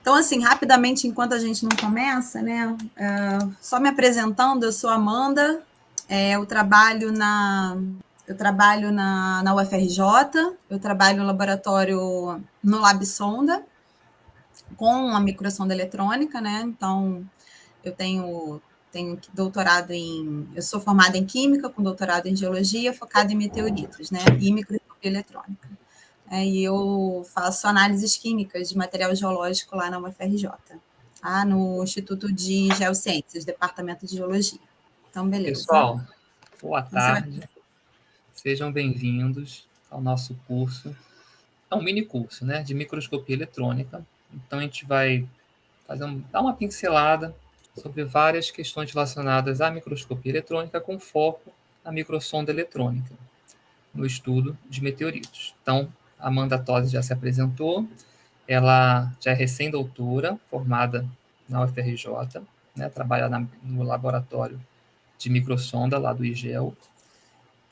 Então, assim, rapidamente, enquanto a gente não começa, né? Só me apresentando, eu sou Amanda, eu trabalho na UFRJ, eu trabalho no laboratório no Lab Sonda, com a microsonda eletrônica, né? Então, eu tenho doutorado eu sou formada em Química, com doutorado em Geologia, focada em meteoritos, né? E microscopia eletrônica. E eu faço análises químicas de material geológico lá na UFRJ, tá? No Instituto de Geociências, Departamento de Geologia. Então, beleza. Pessoal, boa Então, você vai... tarde. Sejam bem-vindos ao nosso curso. É um mini curso, né, de microscopia eletrônica. Então, a gente vai dar uma pincelada sobre várias questões relacionadas à microscopia eletrônica com foco na microsonda eletrônica, no estudo de meteoritos. Então, a Amanda Tosi já se apresentou. Ela já é recém-doutora, formada na UFRJ, né, trabalha no laboratório de microsonda lá do IGEL,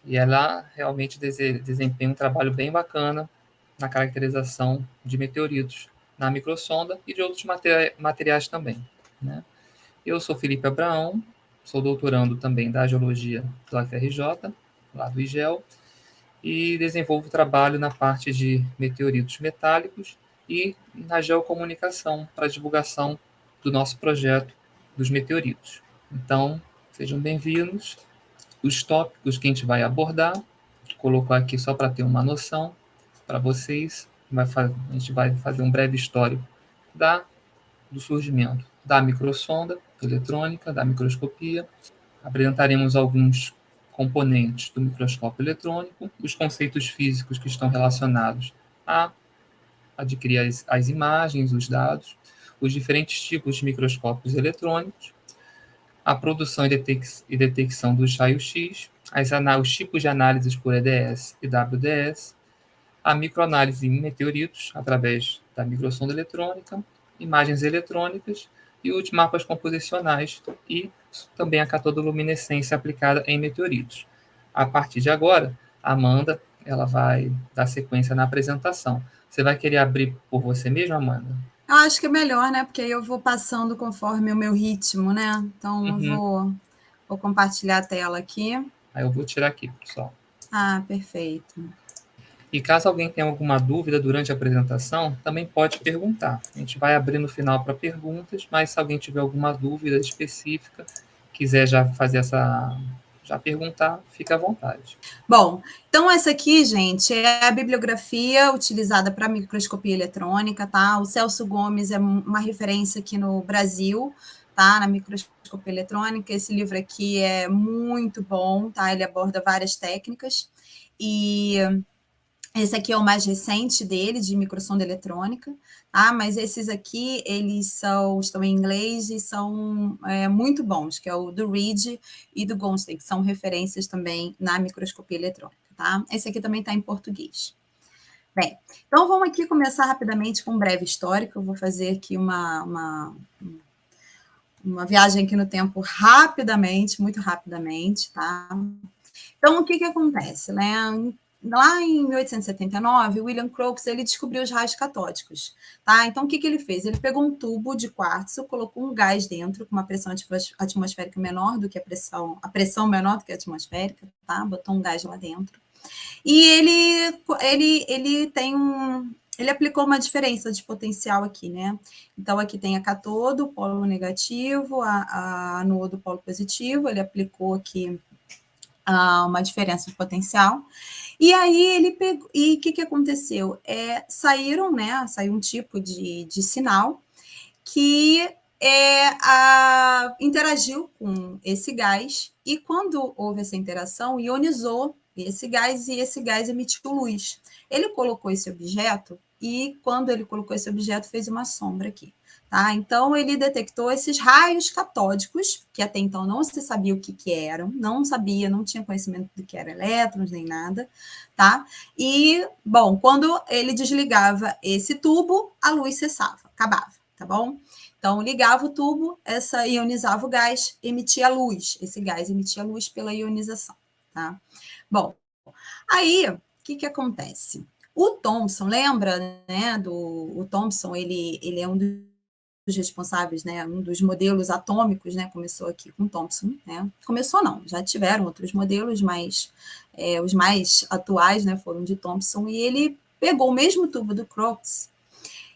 e ela realmente desempenha um trabalho bem bacana na caracterização de meteoritos na microsonda e de outros materiais também, né? Eu sou Felipe Abraão, sou doutorando também da Geologia do UFRJ, lá do IGEL, e desenvolvo trabalho na parte de meteoritos metálicos e na geocomunicação para divulgação do nosso projeto dos meteoritos. Então, sejam bem-vindos. Os tópicos que a gente vai abordar, colocou aqui só para ter uma noção para vocês. A gente vai fazer um breve histórico do surgimento da microsonda eletrônica, da microscopia. Apresentaremos alguns componentes do microscópio eletrônico, os conceitos físicos que estão relacionados a adquirir as imagens, os dados, os diferentes tipos de microscópios eletrônicos, a produção e detecção dos raios-x, os tipos de análises por EDS e WDS, a microanálise em meteoritos através da microsonda eletrônica, imagens eletrônicas e os mapas composicionais e também a catodoluminescência aplicada em meteoritos. A partir de agora, a Amanda ela vai dar sequência na apresentação. Você vai querer abrir por você mesma, Amanda? Eu acho que é melhor, né? Porque aí eu vou passando conforme o meu ritmo, né? Então, eu vou compartilhar a tela aqui. Aí eu vou tirar aqui, pessoal. Ah, perfeito. E caso alguém tenha alguma dúvida durante a apresentação, também pode perguntar. A gente vai abrir no final para perguntas, mas se alguém tiver alguma dúvida específica, quiser já perguntar, fica à vontade. Bom, então essa aqui, gente, é a bibliografia utilizada para microscopia eletrônica, tá? O Celso Gomes é uma referência aqui no Brasil, tá? Na microscopia eletrônica. Esse livro aqui é muito bom, tá? Ele aborda várias técnicas. E esse aqui é o mais recente dele, de microsonda eletrônica, tá? Mas esses aqui, estão em inglês e são muito bons, que é o do Reed e do Gonstein, que são referências também na microscopia eletrônica, tá? Esse aqui também está em português. Bem, então vamos aqui começar rapidamente com um breve histórico. Eu vou fazer aqui uma viagem aqui no tempo rapidamente, muito rapidamente, tá? Então, o que acontece, né? Lá em 1879, William Crookes ele descobriu os raios catódicos, tá? Então, o que ele fez? Ele pegou um tubo de quartzo, colocou um gás dentro com uma pressão atmosférica menor do que a pressão menor do que a atmosférica, tá? Botou um gás lá dentro. E ele aplicou uma diferença de potencial aqui, né? Então, aqui tem a catodo, polo negativo, a anodo, polo positivo. Ele aplicou aqui uma diferença de potencial. E aí ele pegou. E o que aconteceu? Saiu um tipo de sinal que interagiu com esse gás, e quando houve essa interação, ionizou esse gás, e esse gás emitiu luz. Ele colocou esse objeto, e quando ele colocou esse objeto, fez uma sombra aqui. Tá? Então, ele detectou esses raios catódicos, que até então não se sabia o que eram, não tinha conhecimento do que eram elétrons, nem nada. Tá? E, bom, quando ele desligava esse tubo, a luz cessava, acabava, tá bom? Então, ligava o tubo, ionizava o gás, emitia luz. Esse gás emitia luz pela ionização, tá? Bom, aí, o que acontece? O Thomson, lembra, né, o Thomson, ele é um responsáveis, né, um dos modelos atômicos, né, começou aqui com Thomson, né, começou não, já tiveram outros modelos, mas os mais atuais, né, foram de Thomson, e ele pegou o mesmo tubo do Crookes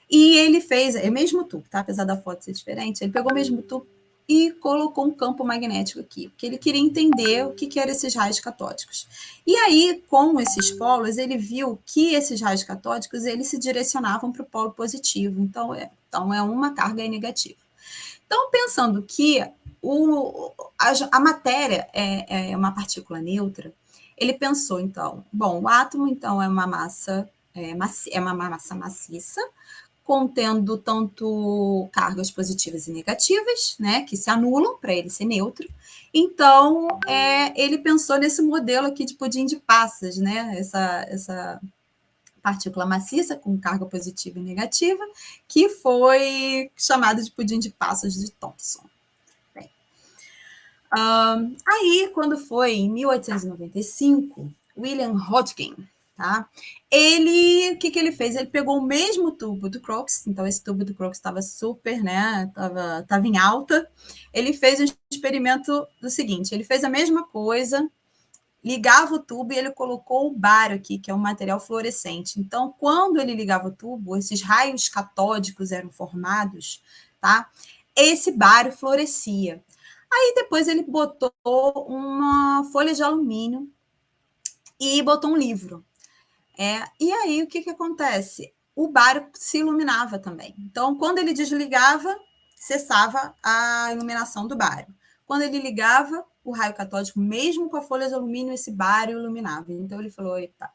e ele fez, é o mesmo tubo, tá, apesar da foto ser diferente, ele pegou o mesmo tubo e colocou um campo magnético aqui, porque ele queria entender o que eram esses raios catódicos. E aí, com esses polos, ele viu que esses raios catódicos, eles se direcionavam para o polo positivo, então é uma carga negativa. Então, pensando que a matéria é uma partícula neutra, ele pensou, então, bom, o átomo, então, é uma massa maciça, contendo tanto cargas positivas e negativas, né, que se anulam para ele ser neutro. Então, ele pensou nesse modelo aqui de pudim de passas, né, essa partícula maciça com carga positiva e negativa, que foi chamado de pudim de passas de Thomson. Bem, aí, quando foi em 1895, William Röntgen, tá? O que ele fez? Ele pegou o mesmo tubo do Crookes, então esse tubo do Crookes estava super, né? Estava em alta. Ele fez um experimento do seguinte: ele fez a mesma coisa, ligava o tubo e ele colocou o bário aqui, que é um material fluorescente. Então, quando ele ligava o tubo, esses raios catódicos eram formados, tá? Esse bário florescia. Aí depois ele botou uma folha de alumínio e botou um livro. E aí o que acontece? O bário se iluminava também. Então, quando ele desligava, cessava a iluminação do bário. Quando ele ligava o raio catódico, mesmo com a folha de alumínio, esse bário iluminava. Então ele falou: eita,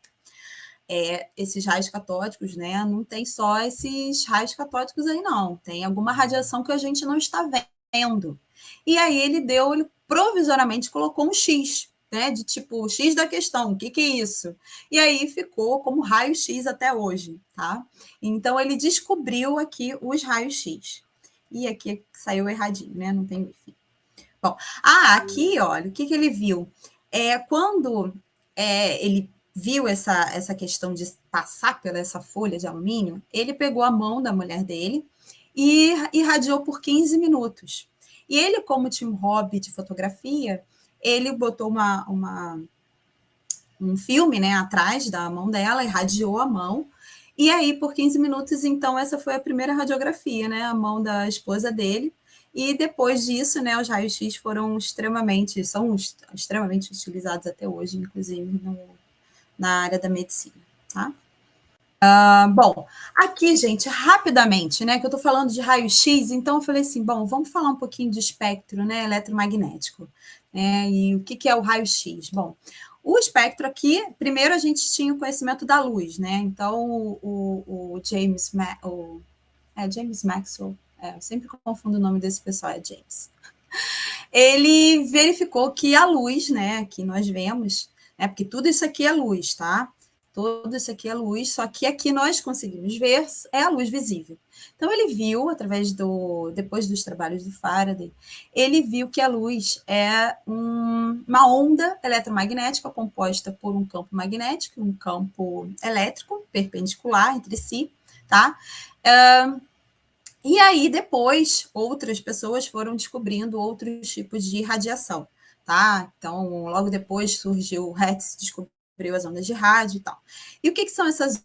esses raios catódicos, né? Não tem só esses raios catódicos aí, não. Tem alguma radiação que a gente não está vendo. E aí ele provisoriamente colocou um X, né? De tipo, X da questão, o que é isso? E aí ficou como raio-X até hoje, tá? Então ele descobriu aqui os raios-X. E aqui saiu erradinho, né? Não tem fim. Bom, aqui, olha, o que ele viu? Quando ele viu essa questão de passar pela essa folha de alumínio, ele pegou a mão da mulher dele e irradiou por 15 minutos. E ele, como tinha um hobby de fotografia, ele botou um filme, né, atrás da mão dela, irradiou a mão, e aí, por 15 minutos, então, essa foi a primeira radiografia, né, a mão da esposa dele. E depois disso, né, os raios-x são extremamente utilizados até hoje, inclusive na área da medicina, tá? Bom, aqui, gente, rapidamente, né, que eu estou falando de raio-x, então eu falei assim, bom, vamos falar um pouquinho de espectro, né, eletromagnético, né, e o que é o raio-x? Bom, o espectro aqui, primeiro a gente tinha o conhecimento da luz, né, então o James Maxwell, eu sempre confundo o nome desse pessoal, é James. Ele verificou que a luz, né, que nós vemos, né, porque tudo isso aqui é luz, tá? Tudo isso aqui é luz, só que aqui nós conseguimos ver é a luz visível. Então, ele viu, depois dos trabalhos do Faraday, ele viu que a luz é uma onda eletromagnética composta por um campo magnético e um campo elétrico perpendicular entre si, tá? E aí, depois, outras pessoas foram descobrindo outros tipos de radiação, tá? Então, logo depois surgiu o Hertz, descobriu as ondas de rádio e tal. E o que são essas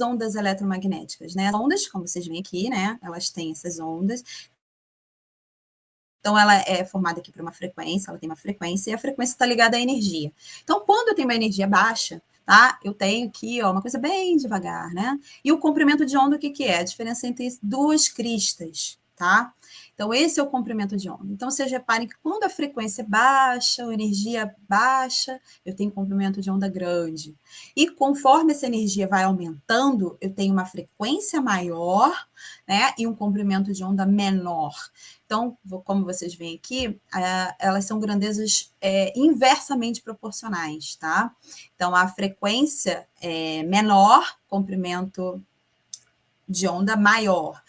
ondas eletromagnéticas, né? As ondas, como vocês veem aqui, né? Elas têm essas ondas. Então, ela é formada aqui por uma frequência, ela tem uma frequência, e a frequência está ligada à energia. Então, quando eu tenho uma energia baixa, tá? Eu tenho aqui, ó, uma coisa bem devagar, né? E o comprimento de onda, o que é? A diferença entre duas cristas, tá? Então, esse é o comprimento de onda. Então, vocês reparem que quando a frequência é baixa, a energia baixa, eu tenho um comprimento de onda grande. E conforme essa energia vai aumentando, eu tenho uma frequência maior, né? E um comprimento de onda menor. Então, como vocês veem aqui, elas são grandezas inversamente proporcionais, tá? Então, a frequência é menor, comprimento de onda maior.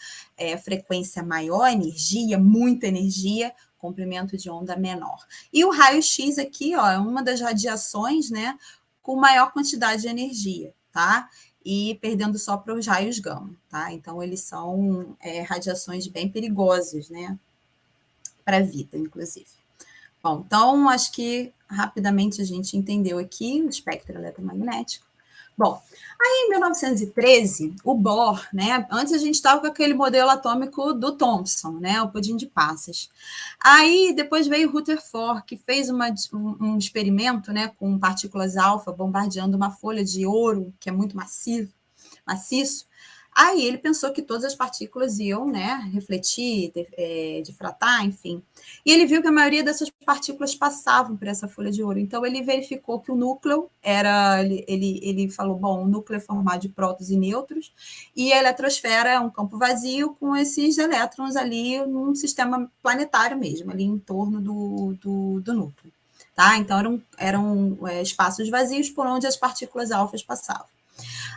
Frequência maior, energia, muita energia, comprimento de onda menor. E o raio-x aqui, ó, é uma das radiações, né, com maior quantidade de energia, tá? e perdendo só para os raios gama, tá? Então, eles são radiações bem perigosas, né? Para a vida, inclusive. Bom, então, acho que rapidamente a gente entendeu aqui o espectro eletromagnético. Bom, aí em 1913, o Bohr, né? Antes a gente estava com aquele modelo atômico do Thomson, né? O pudim de passas. Aí depois veio Rutherford, que fez um experimento, né? Com partículas alfa bombardeando uma folha de ouro, que é muito maciço. Aí ele pensou que todas as partículas iam, né, refletir, difratar, enfim. E ele viu que a maioria dessas partículas passavam por essa folha de ouro. Então ele verificou que o núcleo era, ele falou, bom, o núcleo é formado de prótons e nêutrons, e a eletrosfera é um campo vazio com esses elétrons ali num sistema planetário mesmo, ali em torno do núcleo. Tá? Então eram espaços vazios por onde as partículas alfas passavam.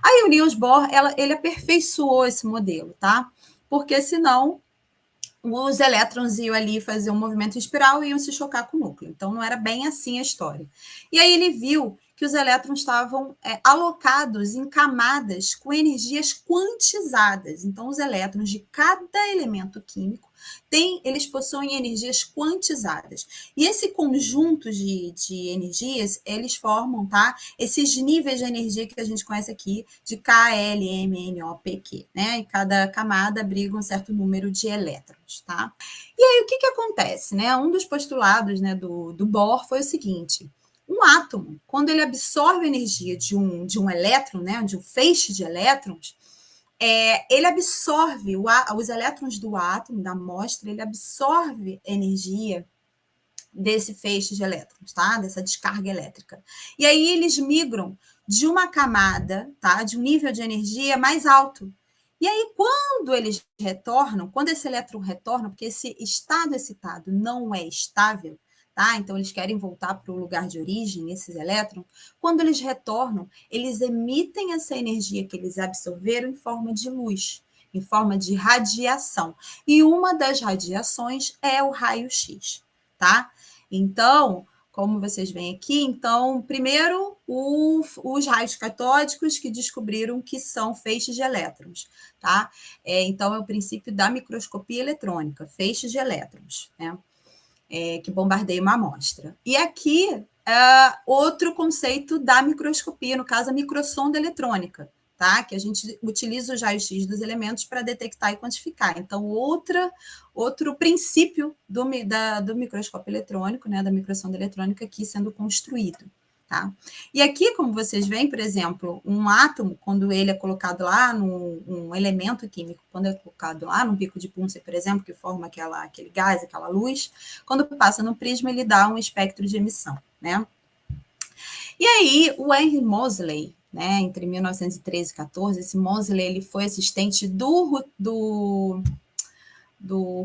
Aí o Niels Bohr, ele aperfeiçoou esse modelo, tá? Porque senão os elétrons iam ali fazer um movimento em espiral e iam se chocar com o núcleo. Então não era bem assim a história. E aí ele viu que os elétrons estavam alocados em camadas com energias quantizadas. Então os elétrons de cada elemento químico eles possuem energias quantizadas. E esse conjunto de energias, eles formam, tá? Esses níveis de energia que a gente conhece aqui, de K, L, M, N, O, P, Q, né? E cada camada abriga um certo número de elétrons, tá? E aí, o que acontece, né? Um dos postulados, né, do Bohr foi o seguinte: um átomo, quando ele absorve a energia de um elétron, né, de um feixe de elétrons, ele absorve os elétrons do átomo, da amostra, ele absorve energia desse feixe de elétrons, tá? Dessa descarga elétrica. E aí eles migram de uma camada, tá? De um nível de energia mais alto. E aí, quando eles retornam, quando esse elétron retorna, porque esse estado excitado não é estável, tá? Então, eles querem voltar para o lugar de origem, esses elétrons. Quando eles retornam, eles emitem essa energia que eles absorveram em forma de luz, em forma de radiação. E uma das radiações é o raio-x, tá? Então, como vocês veem aqui, então, primeiro, os raios catódicos que descobriram que são feixes de elétrons, tá? Então, é o princípio da microscopia eletrônica, feixes de elétrons, né? Que bombardeia uma amostra. E aqui, outro conceito da microscopia, no caso, a microsonda eletrônica, tá? Que a gente utiliza os raios-x dos elementos para detectar e quantificar. Então, outro princípio do microscópio eletrônico, né, da microsonda eletrônica aqui sendo construído. Tá? E aqui, como vocês veem, por exemplo, um átomo, quando ele é colocado lá, um elemento químico, quando é colocado lá num bico de Bunsen, por exemplo, que forma aquele gás, aquela luz, quando passa no prisma, ele dá um espectro de emissão. Né? E aí, o Henry Moseley, né, entre 1913 e 14, esse Moseley ele foi assistente do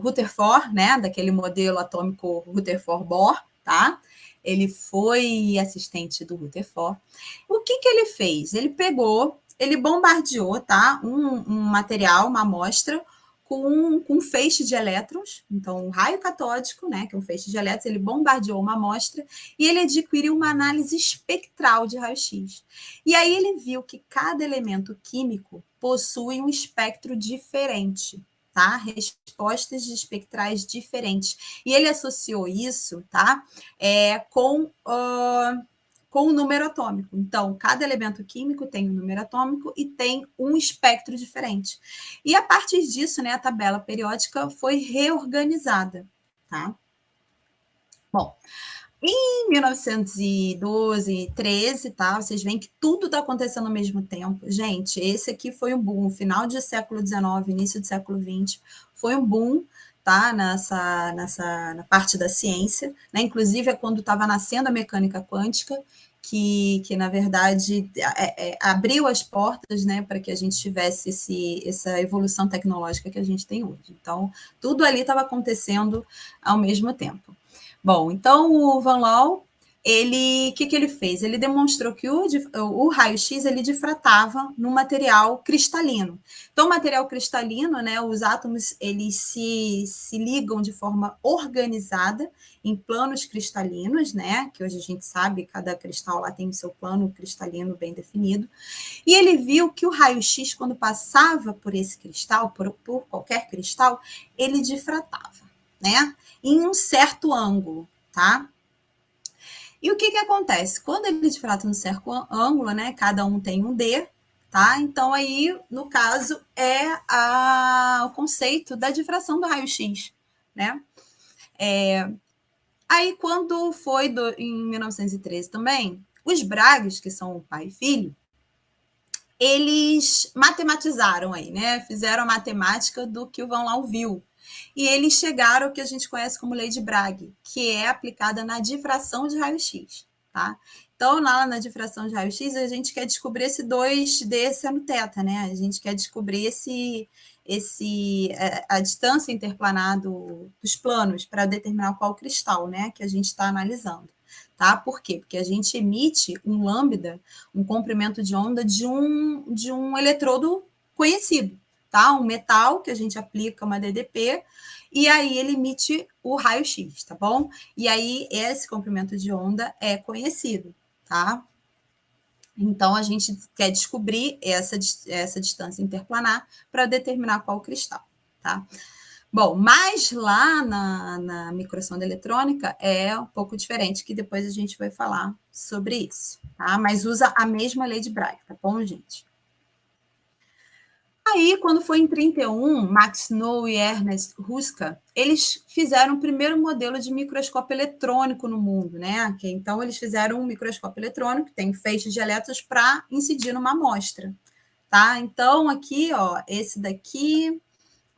Rutherford, né, daquele modelo atômico Rutherford-Bohr, tá? Ele foi assistente do Rutherford. O que ele fez? Ele bombardeou, tá? Um material, uma amostra, com um feixe de elétrons, então um raio catódico, né, que é um feixe de elétrons, ele bombardeou uma amostra e ele adquiriu uma análise espectral de raio-x. E aí ele viu que cada elemento químico possui um espectro diferente. Tá? Respostas espectrais diferentes. E ele associou isso, tá? Com o número atômico. Então, cada elemento químico tem um número atômico e tem um espectro diferente. E a partir disso, né, a tabela periódica foi reorganizada, tá? Bom, em 1912, 13, tá? Vocês veem que tudo está acontecendo ao mesmo tempo. Gente, esse aqui foi um boom. Final do século XIX, início do século XX, foi um boom, tá? Na parte da ciência, né? Inclusive, é quando estava nascendo a mecânica quântica, que na verdade, abriu as portas, né, para que a gente tivesse essa evolução tecnológica que a gente tem hoje. Então, tudo ali estava acontecendo ao mesmo tempo. Bom, então o Van Loon o que ele fez? Ele demonstrou que o raio-x ele difratava no material cristalino. Então, o material cristalino, né, os átomos eles se ligam de forma organizada em planos cristalinos, né, que hoje a gente sabe, cada cristal lá tem o seu plano cristalino bem definido. E ele viu que o raio-x, quando passava por esse cristal, por qualquer cristal, ele difratava, né, em um certo ângulo, tá? E o que acontece? Quando ele difrata no certo ângulo, né? Cada um tem um D, tá? Então, aí, no caso, é o conceito da difração do raio-x, né? Aí, quando foi em 1913 também, os Bragues, que são o pai e filho, eles matematizaram aí, né? Fizeram a matemática do que o Van Lau viu. E eles chegaram ao que a gente conhece como lei de Bragg, que é aplicada na difração de raio-x, tá? Então, lá na difração de raio-x, a gente quer descobrir esse 2D seno θ, né? A gente quer descobrir a distância interplanar dos planos para determinar qual cristal, né? Que a gente está analisando. Tá? Por quê? Porque a gente emite um lambda, um comprimento de onda de um eletrodo conhecido, tá? Um metal que a gente aplica uma DDP e aí ele emite o raio-x, tá bom? E aí esse comprimento de onda é conhecido, tá? Então a gente quer descobrir essa distância interplanar para determinar qual cristal, tá? Bom, mas lá na microsonda eletrônica é um pouco diferente, que depois a gente vai falar sobre isso, tá? Mas usa a mesma lei de Bragg, tá bom, gente? Aí, quando foi em 31, Max Snow e Ernest Ruska, eles fizeram o primeiro modelo de microscópio eletrônico no mundo, né? Então, eles fizeram um microscópio eletrônico, que tem feixes de elétrons para incidir numa amostra, tá? Então, aqui, ó, esse daqui,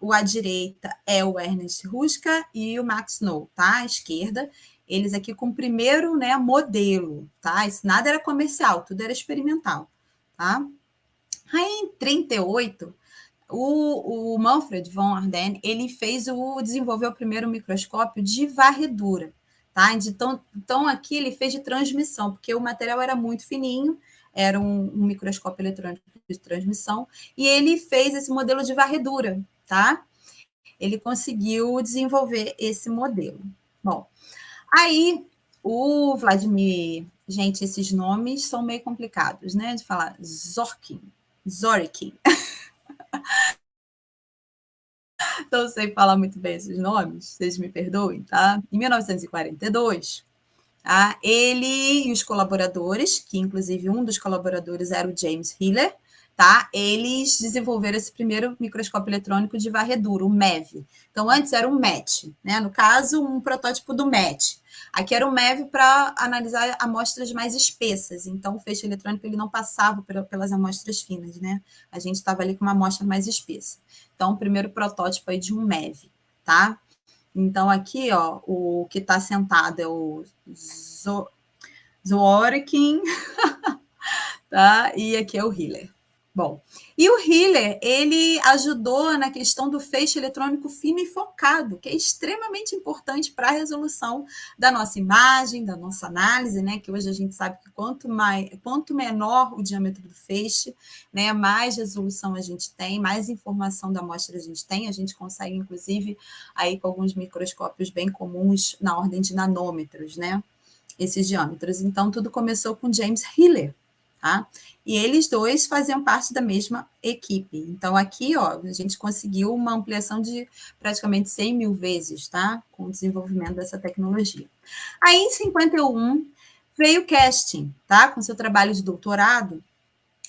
o à direita é o Ernest Ruska e o Max Snow, tá? À esquerda, eles aqui com o primeiro, né, modelo, tá? Isso nada era comercial, tudo era experimental, tá? Aí, em 38, o Manfred von Ardenne, ele desenvolveu o primeiro microscópio de varredura, tá? Então, aqui ele fez de transmissão, porque o material era muito fininho, era um microscópio eletrônico de transmissão, e ele fez esse modelo de varredura, tá? Ele conseguiu desenvolver esse modelo. Bom, aí o Vladimir, gente, esses nomes são meio complicados, né? De falar Zorikin. Não sei falar muito bem esses nomes, vocês me perdoem, tá? Em 1942, tá? Ele e os colaboradores, que inclusive um dos colaboradores era o James Hiller, tá? Eles desenvolveram esse primeiro microscópio eletrônico de varredura, o MEV. Então, antes era um MET, né? No caso, um protótipo do MET. Aqui era o MEV para analisar amostras mais espessas. Então, o feixe eletrônico ele não passava pelas amostras finas, né? A gente estava ali com uma amostra mais espessa. Então, o primeiro protótipo aí de um MEV, tá? Então, aqui, ó, o que está sentado é o Zworykin, tá? E aqui é o Hiller. Bom, e o Hiller, ele ajudou na questão do feixe eletrônico fino e focado, que é extremamente importante para a resolução da nossa imagem, da nossa análise, né? Que hoje a gente sabe que quanto menor o diâmetro do feixe, né, mais resolução a gente tem, mais informação da amostra a gente consegue, inclusive, aí com alguns microscópios bem comuns na ordem de nanômetros, né? Esses diâmetros. Então, tudo começou com James Hiller, tá? E eles dois faziam parte da mesma equipe. Então, aqui, ó, a gente conseguiu uma ampliação de praticamente 100 mil vezes, tá? Com o desenvolvimento dessa tecnologia. Aí, em 51, veio Kerstin, tá? Com seu trabalho de doutorado,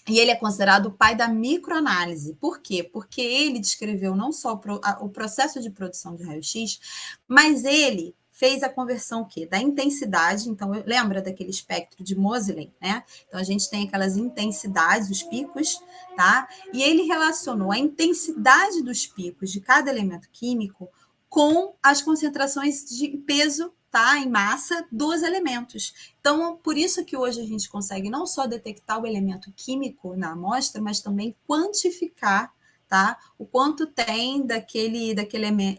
e ele é considerado o pai da microanálise. Por quê? Porque ele descreveu não só o processo de produção de raio-x, mas ele fez a conversão o quê? Da intensidade. Então, lembra daquele espectro de Moseley, né? Então, a gente tem aquelas intensidades, os picos, tá? E ele relacionou a intensidade dos picos de cada elemento químico com as concentrações de peso, tá, em massa dos elementos. Então, por isso que hoje a gente consegue não só detectar o elemento químico na amostra, mas também quantificar, tá? O quanto tem daquele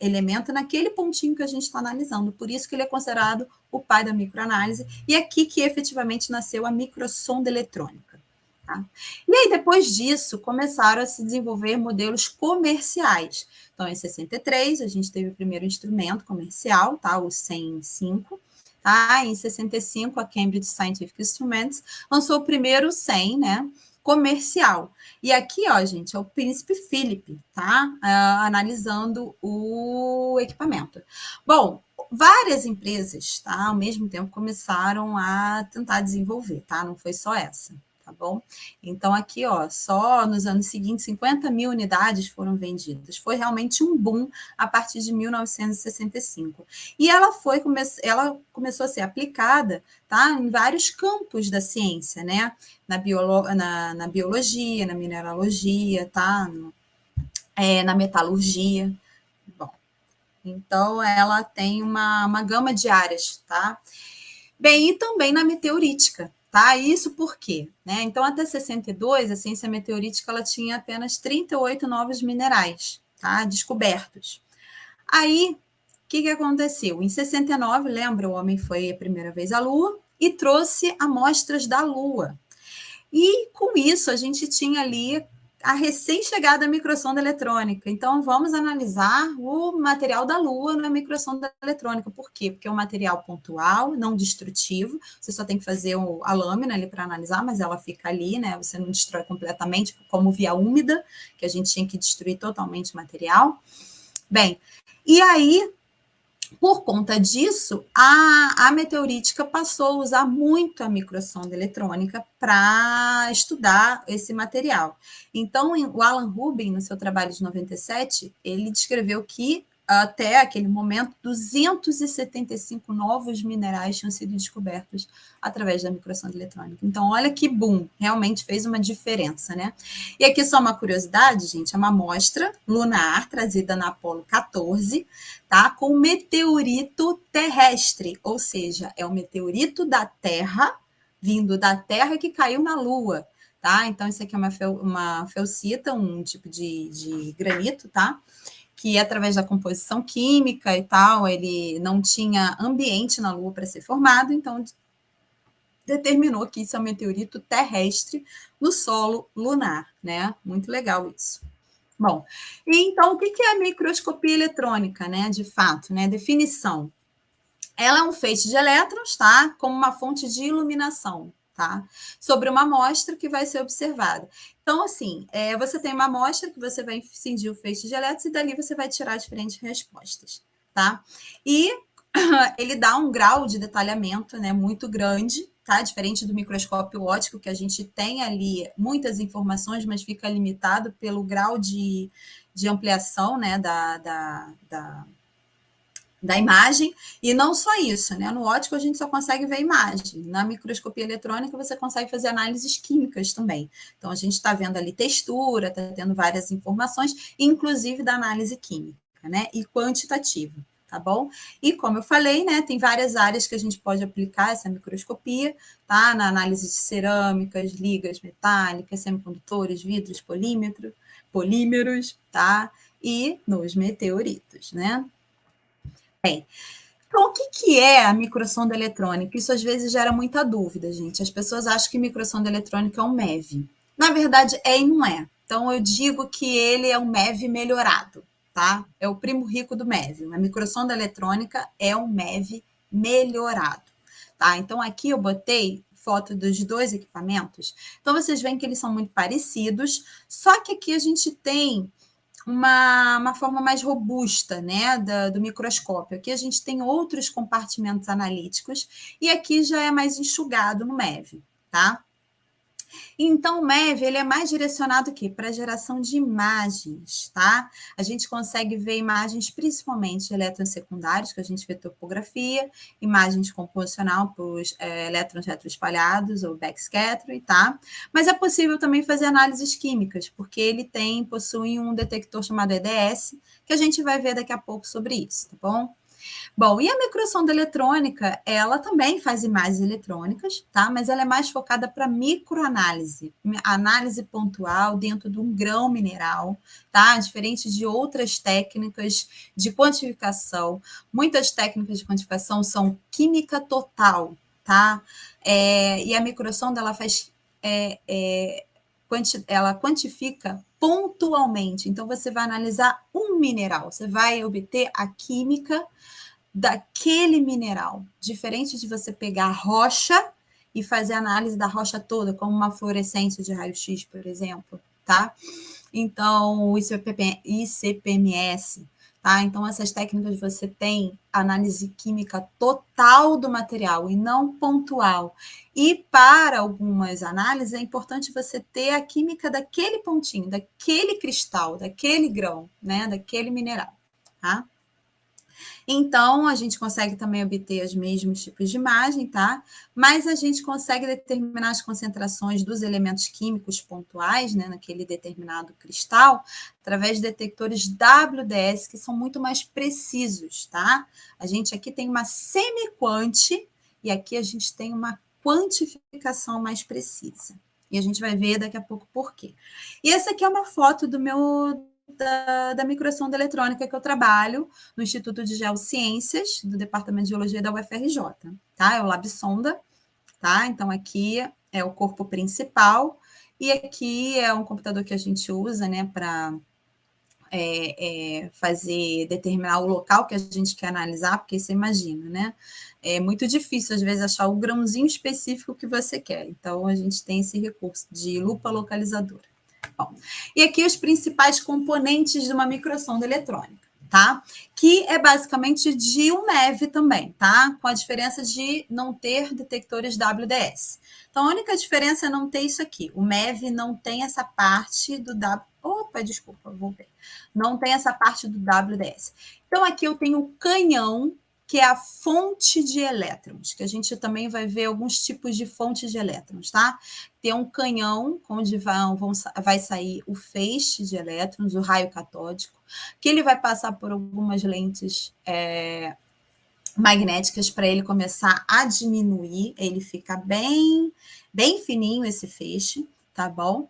elemento naquele pontinho que a gente está analisando. Por isso que ele é considerado o pai da microanálise, e é aqui que efetivamente nasceu a microsonda eletrônica. Tá? E aí, depois disso, começaram a se desenvolver modelos comerciais. Então, em 63, a gente teve o primeiro instrumento comercial, tá? O 105. Tá? Em 65, a Cambridge Scientific Instruments lançou o primeiro 100, né? Comercial. E aqui, ó, gente, é o Príncipe Philip, tá? Analisando o equipamento. Bom, várias empresas, tá? Ao mesmo tempo começaram a tentar desenvolver, tá? Não foi só essa, tá bom? Então, aqui, ó, só nos anos seguintes, 50 mil unidades foram vendidas. Foi realmente um boom a partir de 1965. E ela começou a ser aplicada, tá? Em vários campos da ciência, né? Na biologia, na mineralogia, tá? Na metalurgia. Bom, então ela tem uma gama de áreas, tá? Bem, e também na meteorítica, tá? Isso por quê? Né? Então, até 62, a ciência meteorítica ela tinha apenas 38 novos minerais, tá? Descobertos. Aí, o que aconteceu? Em 69, lembra, o homem foi a primeira vez à Lua e trouxe amostras da Lua. E com isso a gente tinha ali a recém-chegada microsonda eletrônica. Então, vamos analisar o material da Lua na microsonda eletrônica. Por quê? Porque é um material pontual, não destrutivo. Você só tem que fazer a lâmina ali para analisar, mas ela fica ali, né? Você não destrói completamente, como via úmida, que a gente tinha que destruir totalmente o material. Bem, e aí, por conta disso, a meteorítica passou a usar muito a microsonda eletrônica para estudar esse material. Então, o Alan Rubin, no seu trabalho de 97, ele descreveu que, até aquele momento, 275 novos minerais tinham sido descobertos através da microsonda eletrônica. Então, olha que boom, realmente fez uma diferença, né? E aqui só uma curiosidade, gente, é uma amostra lunar trazida na Apollo 14, tá? Com meteorito terrestre, ou seja, é o meteorito da Terra, vindo da Terra que caiu na Lua, tá? Então, isso aqui é uma felcita, um tipo de granito, tá? Que através da composição química e tal, ele não tinha ambiente na Lua para ser formado, então determinou que isso é um meteorito terrestre no solo lunar, né? Muito legal isso. Bom, então o que é a microscopia eletrônica, né? De fato, né? Definição. Ela é um feixe de elétrons, tá? Como uma fonte de iluminação, tá? Sobre uma amostra que vai ser observada. Então, assim, você tem uma amostra que você vai incidir o feixe de elétrons e dali você vai tirar diferentes respostas, tá? E ele dá um grau de detalhamento, né, muito grande, tá? Diferente do microscópio óptico, que a gente tem ali muitas informações, mas fica limitado pelo grau de ampliação, né, da imagem, e não só isso, né? No óptico a gente só consegue ver a imagem. Na microscopia eletrônica você consegue fazer análises químicas também. Então a gente está vendo ali textura, está tendo várias informações, inclusive da análise química, né? E quantitativa, tá bom? E como eu falei, né? Tem várias áreas que a gente pode aplicar essa microscopia, tá? Na análise de cerâmicas, ligas metálicas, semicondutores, vidros, polímeros, tá? E nos meteoritos, né? Bem, então, o que é a microsonda eletrônica? Isso às vezes gera muita dúvida, gente. As pessoas acham que microsonda eletrônica é um MEV. Na verdade, é e não é. Então, eu digo que ele é um MEV melhorado, tá? É o primo rico do MEV. A microsonda eletrônica é um MEV melhorado, tá? Então, aqui eu botei foto dos dois equipamentos. Então, vocês veem que eles são muito parecidos, só que aqui a gente tem uma forma mais robusta, né, do microscópio. Aqui a gente tem outros compartimentos analíticos e aqui já é mais enxugado no MEV, tá? Então, o MEV ele é mais direcionado aqui para a geração de imagens, tá? A gente consegue ver imagens principalmente de elétrons secundários, que a gente vê topografia, imagens composicional para os elétrons retroespalhados ou backscattering, tá? Mas é possível também fazer análises químicas, porque ele possui um detector chamado EDS, que a gente vai ver daqui a pouco sobre isso, tá bom? Bom, e a microsonda eletrônica, ela também faz imagens eletrônicas, tá? Mas ela é mais focada para microanálise, análise pontual dentro de um grão mineral, tá? Diferente de outras técnicas de quantificação. Muitas técnicas de quantificação são química total, tá? E a microsonda, ela faz... ela quantifica pontualmente. Então, você vai analisar um mineral, você vai obter a química daquele mineral, diferente de você pegar a rocha e fazer análise da rocha toda, como uma fluorescência de raio-x, por exemplo, tá? Então, o ICP-MS, tá? Então, essas técnicas você tem análise química total do material e não pontual. E para algumas análises é importante você ter a química daquele pontinho, daquele cristal, daquele grão, né? Daquele mineral, tá? Então, a gente consegue também obter os mesmos tipos de imagem, tá? Mas a gente consegue determinar as concentrações dos elementos químicos pontuais, né, naquele determinado cristal, através de detectores WDS, que são muito mais precisos, tá? A gente aqui tem uma semi-quanti e aqui a gente tem uma quantificação mais precisa. E a gente vai ver daqui a pouco por quê. E essa aqui é uma foto da microsonda eletrônica que eu trabalho no Instituto de Geociências, do Departamento de Geologia da UFRJ, tá? É o LabSonda, tá? Então, aqui é o corpo principal, e aqui é um computador que a gente usa, né, para determinar o local que a gente quer analisar, porque você imagina, né? É muito difícil, às vezes, achar o grãozinho específico que você quer. Então, a gente tem esse recurso de lupa localizadora. Bom, e aqui os principais componentes de uma microsonda eletrônica, tá? Que é basicamente de um MEV também, tá? Com a diferença de não ter detectores WDS. Então, a única diferença é não ter isso aqui. O MEV não tem essa parte do voltei. Não tem essa parte do WDS. Então, aqui eu tenho o canhão, que é a fonte de elétrons, que a gente também vai ver alguns tipos de fontes de elétrons, tá? Tem um canhão, onde vai sair o feixe de elétrons, o raio catódico, que ele vai passar por algumas lentes magnéticas para ele começar a diminuir, ele fica bem fininho esse feixe, tá bom?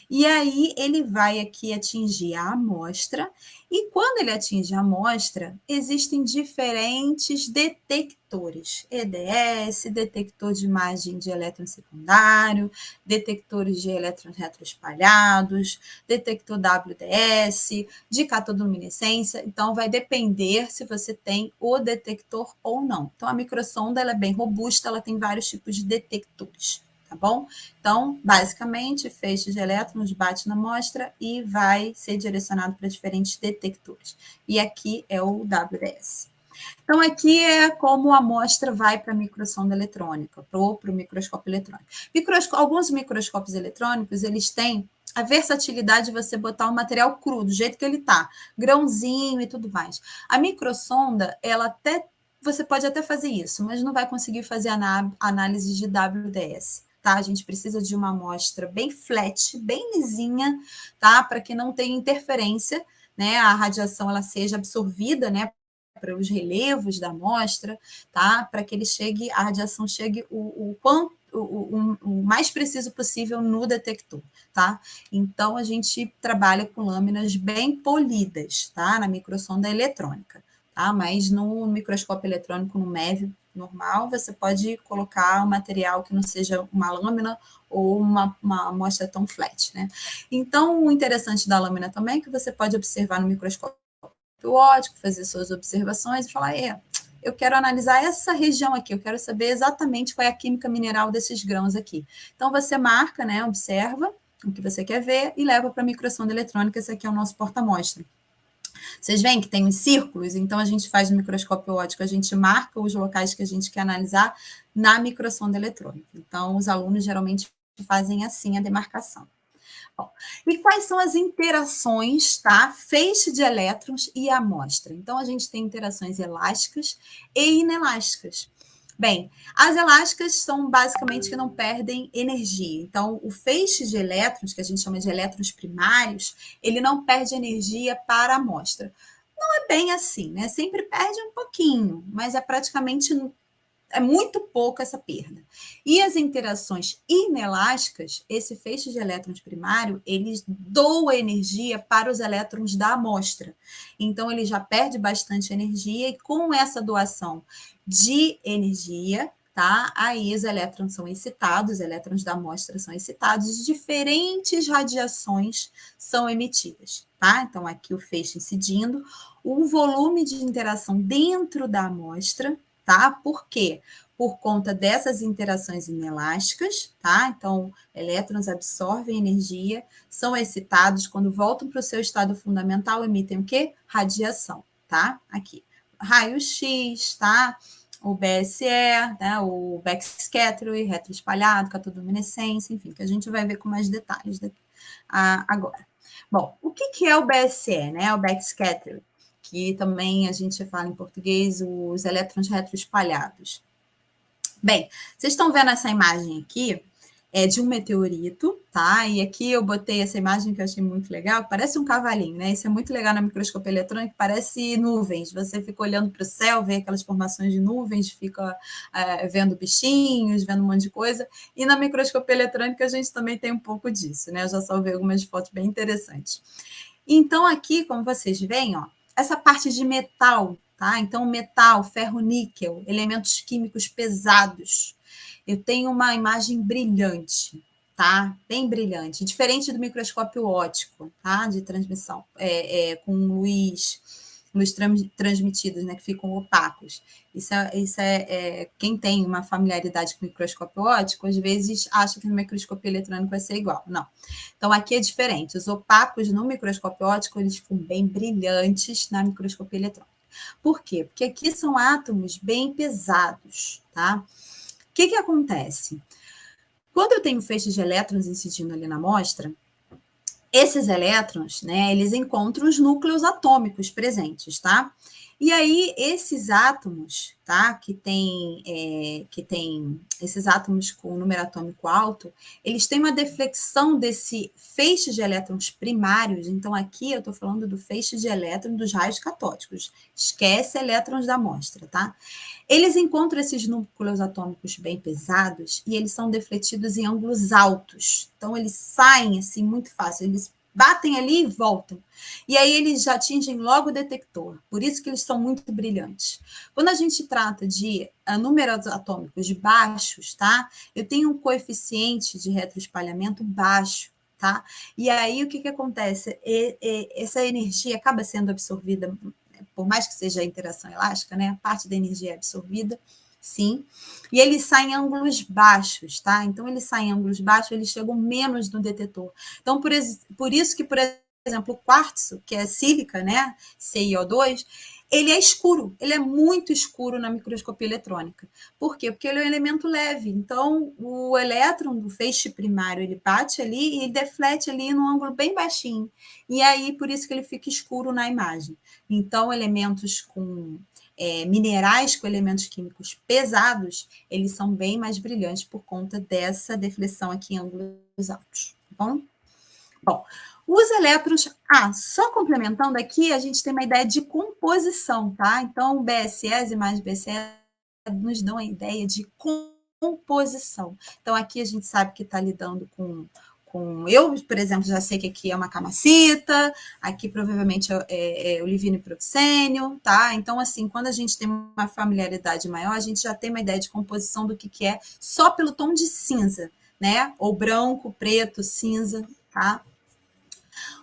E aí ele vai aqui atingir a amostra, e quando ele atinge a amostra, existem diferentes detectores, EDS, detector de imagem de elétron secundário, detectores de elétrons retroespalhados, detector WDS, de catodoluminescência, então vai depender se você tem o detector ou não. Então a microsonda ela é bem robusta, ela tem vários tipos de detectores. Tá bom? Então, basicamente, feixe de elétrons bate na amostra e vai ser direcionado para diferentes detectores. E aqui é o WDS. Então, aqui é como a amostra vai para a microsonda eletrônica, para o microscópio eletrônico. Alguns microscópios eletrônicos, eles têm a versatilidade de você botar o material cru, do jeito que ele está, grãozinho e tudo mais. A microsonda, você pode até fazer isso, mas não vai conseguir fazer análise de WDS. Tá? A gente precisa de uma amostra bem flat, bem lisinha, tá? Para que não tenha interferência, né? A radiação ela seja absorvida, né? Para os relevos da amostra, tá? Para que a radiação chegue o mais preciso possível no detector, tá? Então a gente trabalha com lâminas bem polidas, tá? Na microsonda eletrônica, tá? Mas no microscópio eletrônico, no MEV normal, você pode colocar um material que não seja uma lâmina ou uma amostra tão flat, né? Então, o interessante da lâmina também é que você pode observar no microscópio óptico, fazer suas observações e falar, eu quero analisar essa região aqui, eu quero saber exatamente qual é a química mineral desses grãos aqui. Então, você marca, né, observa o que você quer ver e leva para a microsonda eletrônica, esse aqui é o nosso porta-amostra. Vocês veem que tem os círculos, então a gente faz no microscópio óptico, a gente marca os locais que a gente quer analisar na microsonda eletrônica. Então, os alunos geralmente fazem assim a demarcação. Bom, e quais são as interações, tá? Feixe de elétrons e amostra. Então, a gente tem interações elásticas e inelásticas. Bem, as elásticas são basicamente que não perdem energia. Então, o feixe de elétrons, que a gente chama de elétrons primários, ele não perde energia para a amostra. Não é bem assim, né? Sempre perde um pouquinho, mas é praticamente é muito pouco essa perda. E as interações inelásticas, esse feixe de elétrons primário, ele doa energia para os elétrons da amostra. Então, ele já perde bastante energia e com essa doação de energia, tá? Aí os elétrons são excitados, os elétrons da amostra são excitados e diferentes radiações são emitidas, tá? Então, aqui o feixe incidindo, o volume de interação dentro da amostra, tá? Por quê? Por conta dessas interações inelásticas, tá? Então, elétrons absorvem energia, são excitados, quando voltam para o seu estado fundamental, emitem o quê? Radiação, tá? Aqui. Raio-X, tá? O BSE, né? O backscattering, retroespalhado, catodoluminescência, enfim, que a gente vai ver com mais detalhes daqui, agora. Bom, o que é o BSE, né? O backscattering, que também a gente fala em português, os elétrons retroespalhados. Bem, vocês estão vendo essa imagem aqui, é de um meteorito, tá? E aqui eu botei essa imagem que eu achei muito legal, parece um cavalinho, né? Isso é muito legal na microscopia eletrônica, parece nuvens. Você fica olhando para o céu, vê aquelas formações de nuvens, fica vendo bichinhos, vendo um monte de coisa. E na microscopia eletrônica a gente também tem um pouco disso, né? Eu já salvei algumas fotos bem interessantes. Então, aqui, como vocês veem, ó, essa parte de metal, tá? Então, metal, ferro, níquel, elementos químicos pesados. Eu tenho uma imagem brilhante, tá? Bem brilhante, diferente do microscópio óptico, tá? De transmissão, com luz transmitidos, né? Que ficam opacos. Quem tem uma familiaridade com microscópio óptico, às vezes acha que no microscópio eletrônico vai ser igual. Não. Então, aqui é diferente. Os opacos no microscópio óptico, eles ficam bem brilhantes na microscopia eletrônica. Por quê? Porque aqui são átomos bem pesados, tá? O que acontece? Quando eu tenho feixes de elétrons incidindo ali na amostra, esses elétrons, né, eles encontram os núcleos atômicos presentes, tá? E aí, esses átomos, tá, que tem esses átomos com número atômico alto, eles têm uma deflexão desse feixe de elétrons primários. Então, aqui eu estou falando do feixe de elétrons dos raios catódicos. Esquece elétrons da amostra, tá? Eles encontram esses núcleos atômicos bem pesados e eles são defletidos em ângulos altos. Então, eles saem assim muito fácil, eles batem ali e voltam. E aí eles já atingem logo o detector. Por isso que eles são muito brilhantes. Quando a gente trata de números atômicos baixos, tá? Eu tenho um coeficiente de retroespalhamento baixo, tá? E aí o que acontece? Essa energia acaba sendo absorvida, por mais que seja a interação elástica, né? A parte da energia é absorvida, sim. E eles saem em ângulos baixos, tá? Então, eles saem em ângulos baixos, eles chegam menos no detetor. Então, por isso que, por exemplo, o quartzo, que é sílica, né? CiO2, ele é escuro, ele é muito escuro na microscopia eletrônica. Por quê? Porque ele é um elemento leve. Então, o elétron do feixe primário, ele bate ali e ele deflete ali num ângulo bem baixinho. E aí, por isso que ele fica escuro na imagem. Então, elementos com minerais com elementos químicos pesados, eles são bem mais brilhantes por conta dessa deflexão aqui em ângulos altos, tá bom? Bom, os elétrons, só complementando aqui, a gente tem uma ideia de composição, tá? Então, o BSE, as imagens BSE nos dão a ideia de composição. Então, aqui a gente sabe que está lidando com eu, por exemplo, já sei que aqui é uma camacita, aqui provavelmente é o livino proxênio, tá? Então, assim, quando a gente tem uma familiaridade maior, a gente já tem uma ideia de composição do que é só pelo tom de cinza, né? Ou branco, preto, cinza, tá?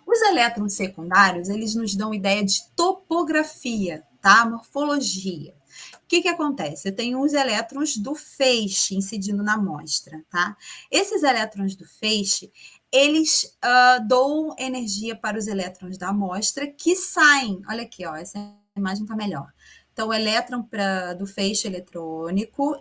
Os elétrons secundários, eles nos dão ideia de topografia, tá? Morfologia. O que acontece? Eu tenho os elétrons do feixe incidindo na amostra, tá? Esses elétrons do feixe, eles doam energia para os elétrons da amostra que saem. Olha aqui, ó, essa imagem está melhor. Então, o elétron do feixe eletrônico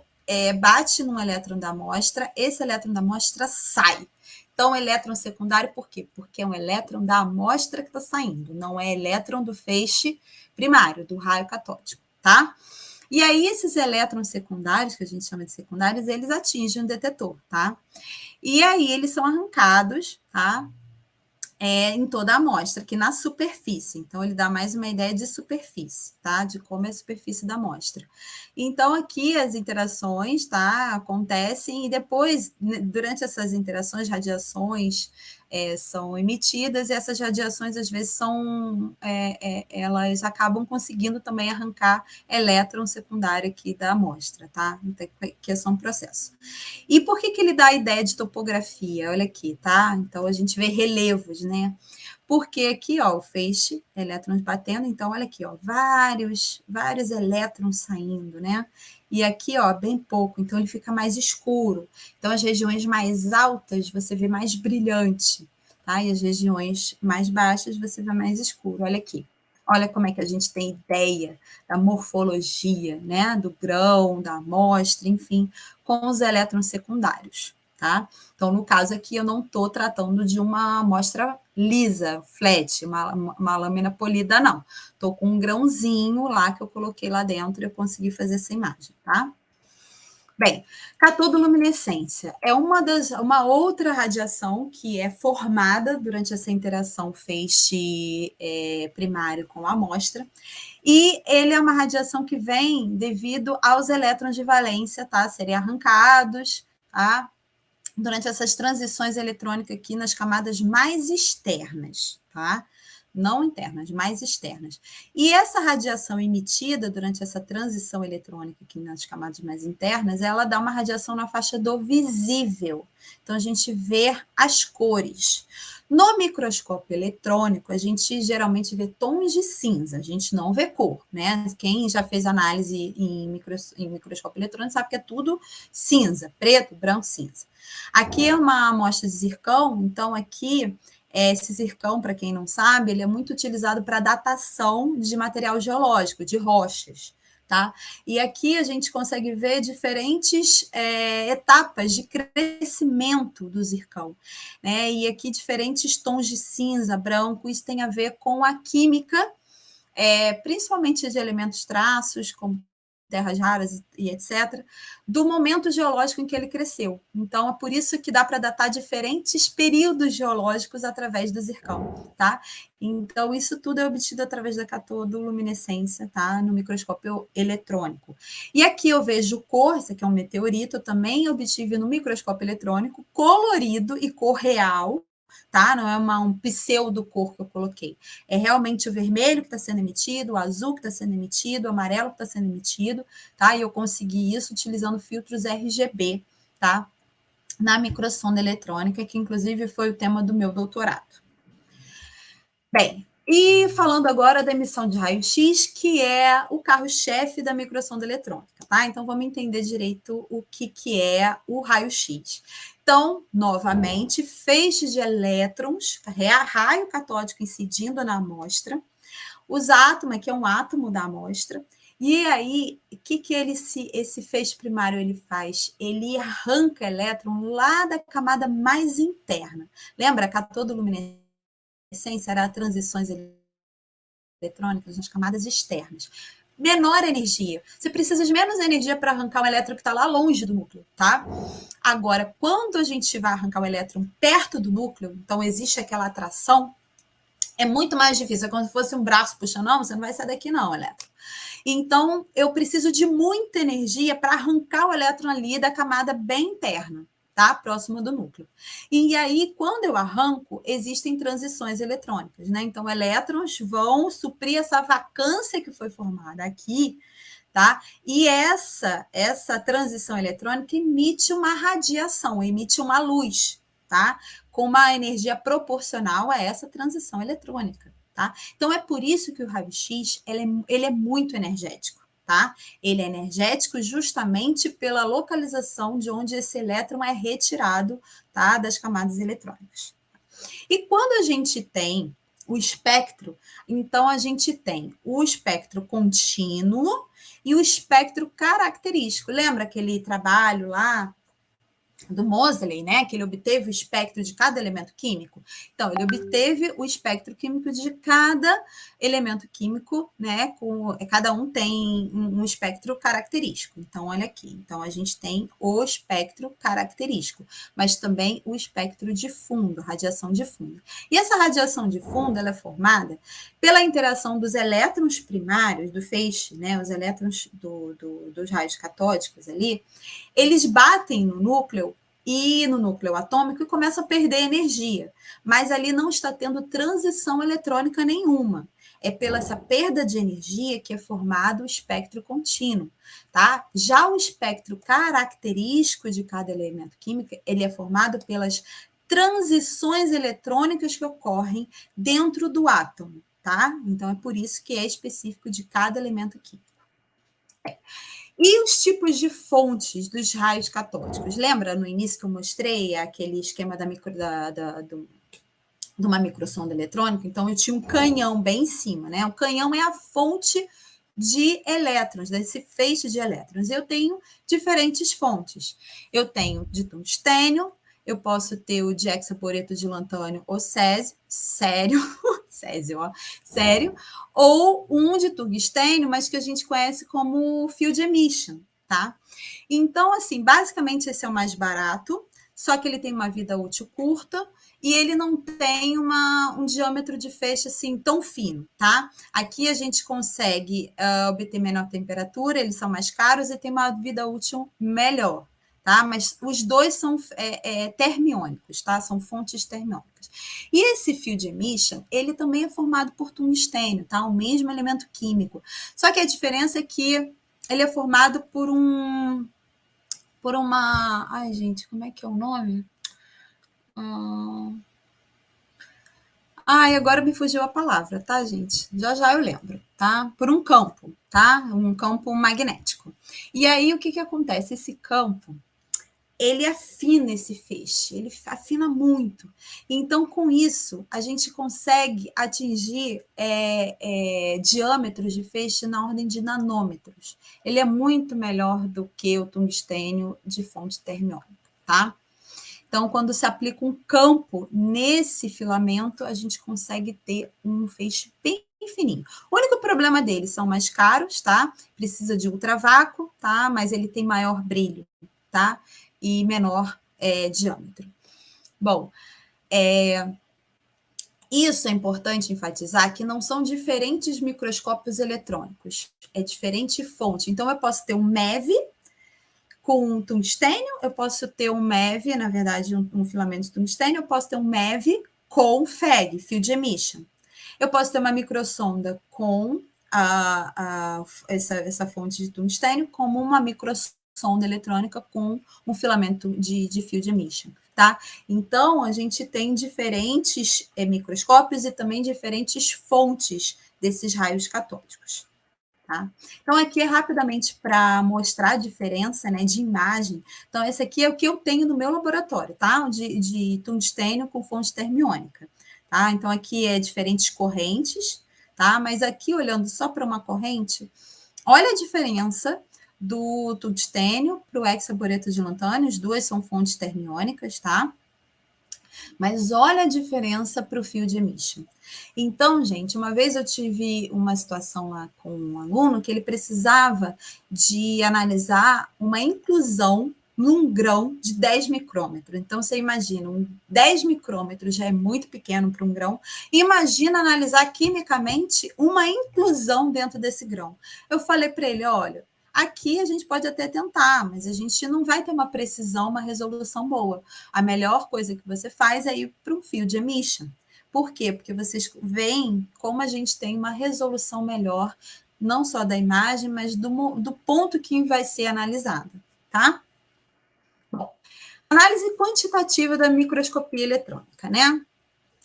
bate num elétron da amostra, esse elétron da amostra sai. Então, elétron secundário, por quê? Porque é um elétron da amostra que está saindo, não é elétron do feixe primário, do raio catódico, tá? E aí, esses elétrons secundários, que a gente chama de secundários, eles atingem o detetor, tá? E aí, eles são arrancados, tá? em toda a amostra, aqui na superfície. Então, ele dá mais uma ideia de superfície, tá? De como é a superfície da amostra. Então, aqui as interações, tá? Acontecem e depois, durante essas interações, radiações são emitidas e essas radiações, às vezes, elas acabam conseguindo também arrancar elétron secundário aqui da amostra, tá? Então, que é só um processo. E por que ele dá a ideia de topografia? Olha aqui, tá? Então, a gente vê relevos, né? Porque aqui, ó, o feixe, elétrons batendo, então, olha aqui, ó, vários elétrons saindo, né? E aqui, ó, bem pouco, então ele fica mais escuro. Então, as regiões mais altas você vê mais brilhante, tá? E as regiões mais baixas você vê mais escuro. Olha aqui. Olha como é que a gente tem ideia da morfologia, né? Do grão, da amostra, enfim, com os elétrons secundários, tá? Então, no caso aqui, eu não estou tratando de uma amostra lisa, flat, uma lâmina polida, não. Estou com um grãozinho lá que eu coloquei lá dentro e eu consegui fazer essa imagem, tá? Bem, catodoluminescência é uma outra radiação que é formada durante essa interação feixe primário com a amostra, e ele é uma radiação que vem devido aos elétrons de valência, tá? Serem arrancados, tá? Durante essas transições eletrônicas aqui nas camadas mais externas, tá? Não internas, mais externas. E essa radiação emitida durante essa transição eletrônica aqui nas camadas mais internas, ela dá uma radiação na faixa do visível. Então, a gente vê as cores. No microscópio eletrônico, a gente geralmente vê tons de cinza, a gente não vê cor, né? Quem já fez análise em microscópio eletrônico sabe que é tudo cinza, preto, branco, cinza. Aqui é uma amostra de zircão, então aqui esse zircão, para quem não sabe, ele é muito utilizado para datação de material geológico, de rochas, tá? E aqui a gente consegue ver diferentes etapas de crescimento do zircão, né? E aqui diferentes tons de cinza, branco, isso tem a ver com a química, principalmente de elementos traços, como terras raras e etc., do momento geológico em que ele cresceu. Então, é por isso que dá para datar diferentes períodos geológicos através do zircão, tá? Então, isso tudo é obtido através da catodoluminescência, tá? No microscópio eletrônico. E aqui eu vejo cor, esse aqui é um meteorito, eu também obtive no microscópio eletrônico, colorido e cor real, tá? Não é um pseudo-cor que eu coloquei. É realmente o vermelho que está sendo emitido, o azul que está sendo emitido, o amarelo que está sendo emitido, tá? E eu consegui isso utilizando filtros RGB, tá? Na microsonda eletrônica, que inclusive foi o tema do meu doutorado. Bem, e falando agora da emissão de raio-x, que é o carro-chefe da microsonda eletrônica, tá? Então, vamos entender direito o que é o raio-x. Então, novamente, feixes de elétrons, raio catódico incidindo na amostra, os átomos, aqui é um átomo da amostra, e aí, o que esse feixe primário ele faz? Ele arranca elétron lá da camada mais interna. Lembra a catodoluminescência era transições eletrônicas nas camadas externas. Menor energia. Você precisa de menos energia para arrancar um elétron que está lá longe do núcleo, tá? Agora, quando a gente vai arrancar um elétron perto do núcleo, então existe aquela atração, é muito mais difícil. É como se fosse um braço puxando, não, você não vai sair daqui não, elétron. Então, eu preciso de muita energia para arrancar o elétron ali da camada bem interna, tá? Próximo do núcleo. E aí, quando eu arranco, existem transições eletrônicas, né? Então, elétrons vão suprir essa vacância que foi formada aqui, tá? E essa transição eletrônica emite uma radiação, emite uma luz, tá? Com uma energia proporcional a essa transição eletrônica, tá? Então, é por isso que o raio-x ele é muito energético, tá? Ele é energético justamente pela localização de onde esse elétron é retirado, tá? Das camadas eletrônicas. E quando a gente tem o espectro, então a gente tem o espectro contínuo e o espectro característico. Lembra aquele trabalho lá do Moseley, né? Que ele obteve o espectro de cada elemento químico? Então, ele obteve o espectro químico de cada elemento químico, né? Cada um tem um espectro característico. Então, olha aqui. Então, a gente tem o espectro característico, mas também o espectro de fundo, radiação de fundo. E essa radiação de fundo, ela é formada pela interação dos elétrons primários, do feixe, né? Os elétrons dos raios catódicos ali, eles batem no núcleo e no núcleo atômico e começam a perder energia, mas ali não está tendo transição eletrônica nenhuma. É pela essa perda de energia que é formado o espectro contínuo, tá? Já o espectro característico de cada elemento químico, ele é formado pelas transições eletrônicas que ocorrem dentro do átomo, tá? Então é por isso que é específico de cada elemento químico. E os tipos de fontes dos raios catódicos? Lembra no início que eu mostrei aquele esquema de uma microsonda eletrônica? Então, eu tinha um canhão bem em cima, né? O canhão é a fonte de elétrons, desse feixe de elétrons. Eu tenho diferentes fontes. Eu tenho de tungstênio, eu posso ter o de hexaboreto de lantânio ou césio, sério, ou um de tungstênio, mas que a gente conhece como field emission, tá? Então, assim, basicamente esse é o mais barato, só que ele tem uma vida útil curta e ele não tem um diâmetro de feixe assim tão fino, tá? Aqui a gente consegue obter menor temperatura, eles são mais caros e tem uma vida útil melhor, tá? Mas os dois são termiônicos, tá? São fontes termiônicas. E esse field emission, ele também é formado por tungstênio, tá? O mesmo elemento químico. Só que a diferença é que ele é formado por uma... Ai, gente, como é que é o nome? Ai, agora me fugiu a palavra, tá, gente? Já já eu lembro, tá? Por um campo, tá? Um campo magnético. E aí, o que que acontece? Esse campo, ele afina esse feixe, ele afina muito. Então, com isso, a gente consegue atingir diâmetros de feixe na ordem de nanômetros. Ele é muito melhor do que o tungstênio de fonte termiônica, tá? Então, quando se aplica um campo nesse filamento, a gente consegue ter um feixe bem fininho. O único problema deles são mais caros, tá? Precisa de ultravácuo, tá? Mas ele tem maior brilho, tá? E menor diâmetro. Bom, isso é importante enfatizar que não são diferentes microscópios eletrônicos, é diferente fonte. Então, eu posso ter um MEV com tungstênio, eu posso ter um MEV, na verdade, um filamento de tungstênio, eu posso ter um MEV com FEG, Field Emission. Eu posso ter uma microsonda com essa fonte de tungstênio, como uma microsonda eletrônica com um filamento de Field Emission, tá? Então, a gente tem diferentes microscópios e também diferentes fontes desses raios catódicos. Tá? Então, aqui é rapidamente para mostrar a diferença, né, de imagem. Então, esse aqui é o que eu tenho no meu laboratório, tá? De tungstênio com fonte termiônica. Tá? Então, aqui é diferentes correntes, tá? Mas aqui, olhando só para uma corrente, olha a diferença do tungstênio para o hexaboreto de lantânio, as duas são fontes termiônicas, tá? Mas olha a diferença para o field emission. Então, gente, uma vez eu tive uma situação lá com um aluno que ele precisava de analisar uma inclusão num grão de 10 micrômetros. Então, você imagina, 10 micrômetros já é muito pequeno para um grão. Imagina analisar quimicamente uma inclusão dentro desse grão. Eu falei para ele, olha, aqui a gente pode até tentar, mas a gente não vai ter uma precisão, uma resolução boa. A melhor coisa que você faz é ir para um field emission. Por quê? Porque vocês veem como a gente tem uma resolução melhor, não só da imagem, mas do ponto que vai ser analisado, tá? Bom, análise quantitativa da microscopia eletrônica, né?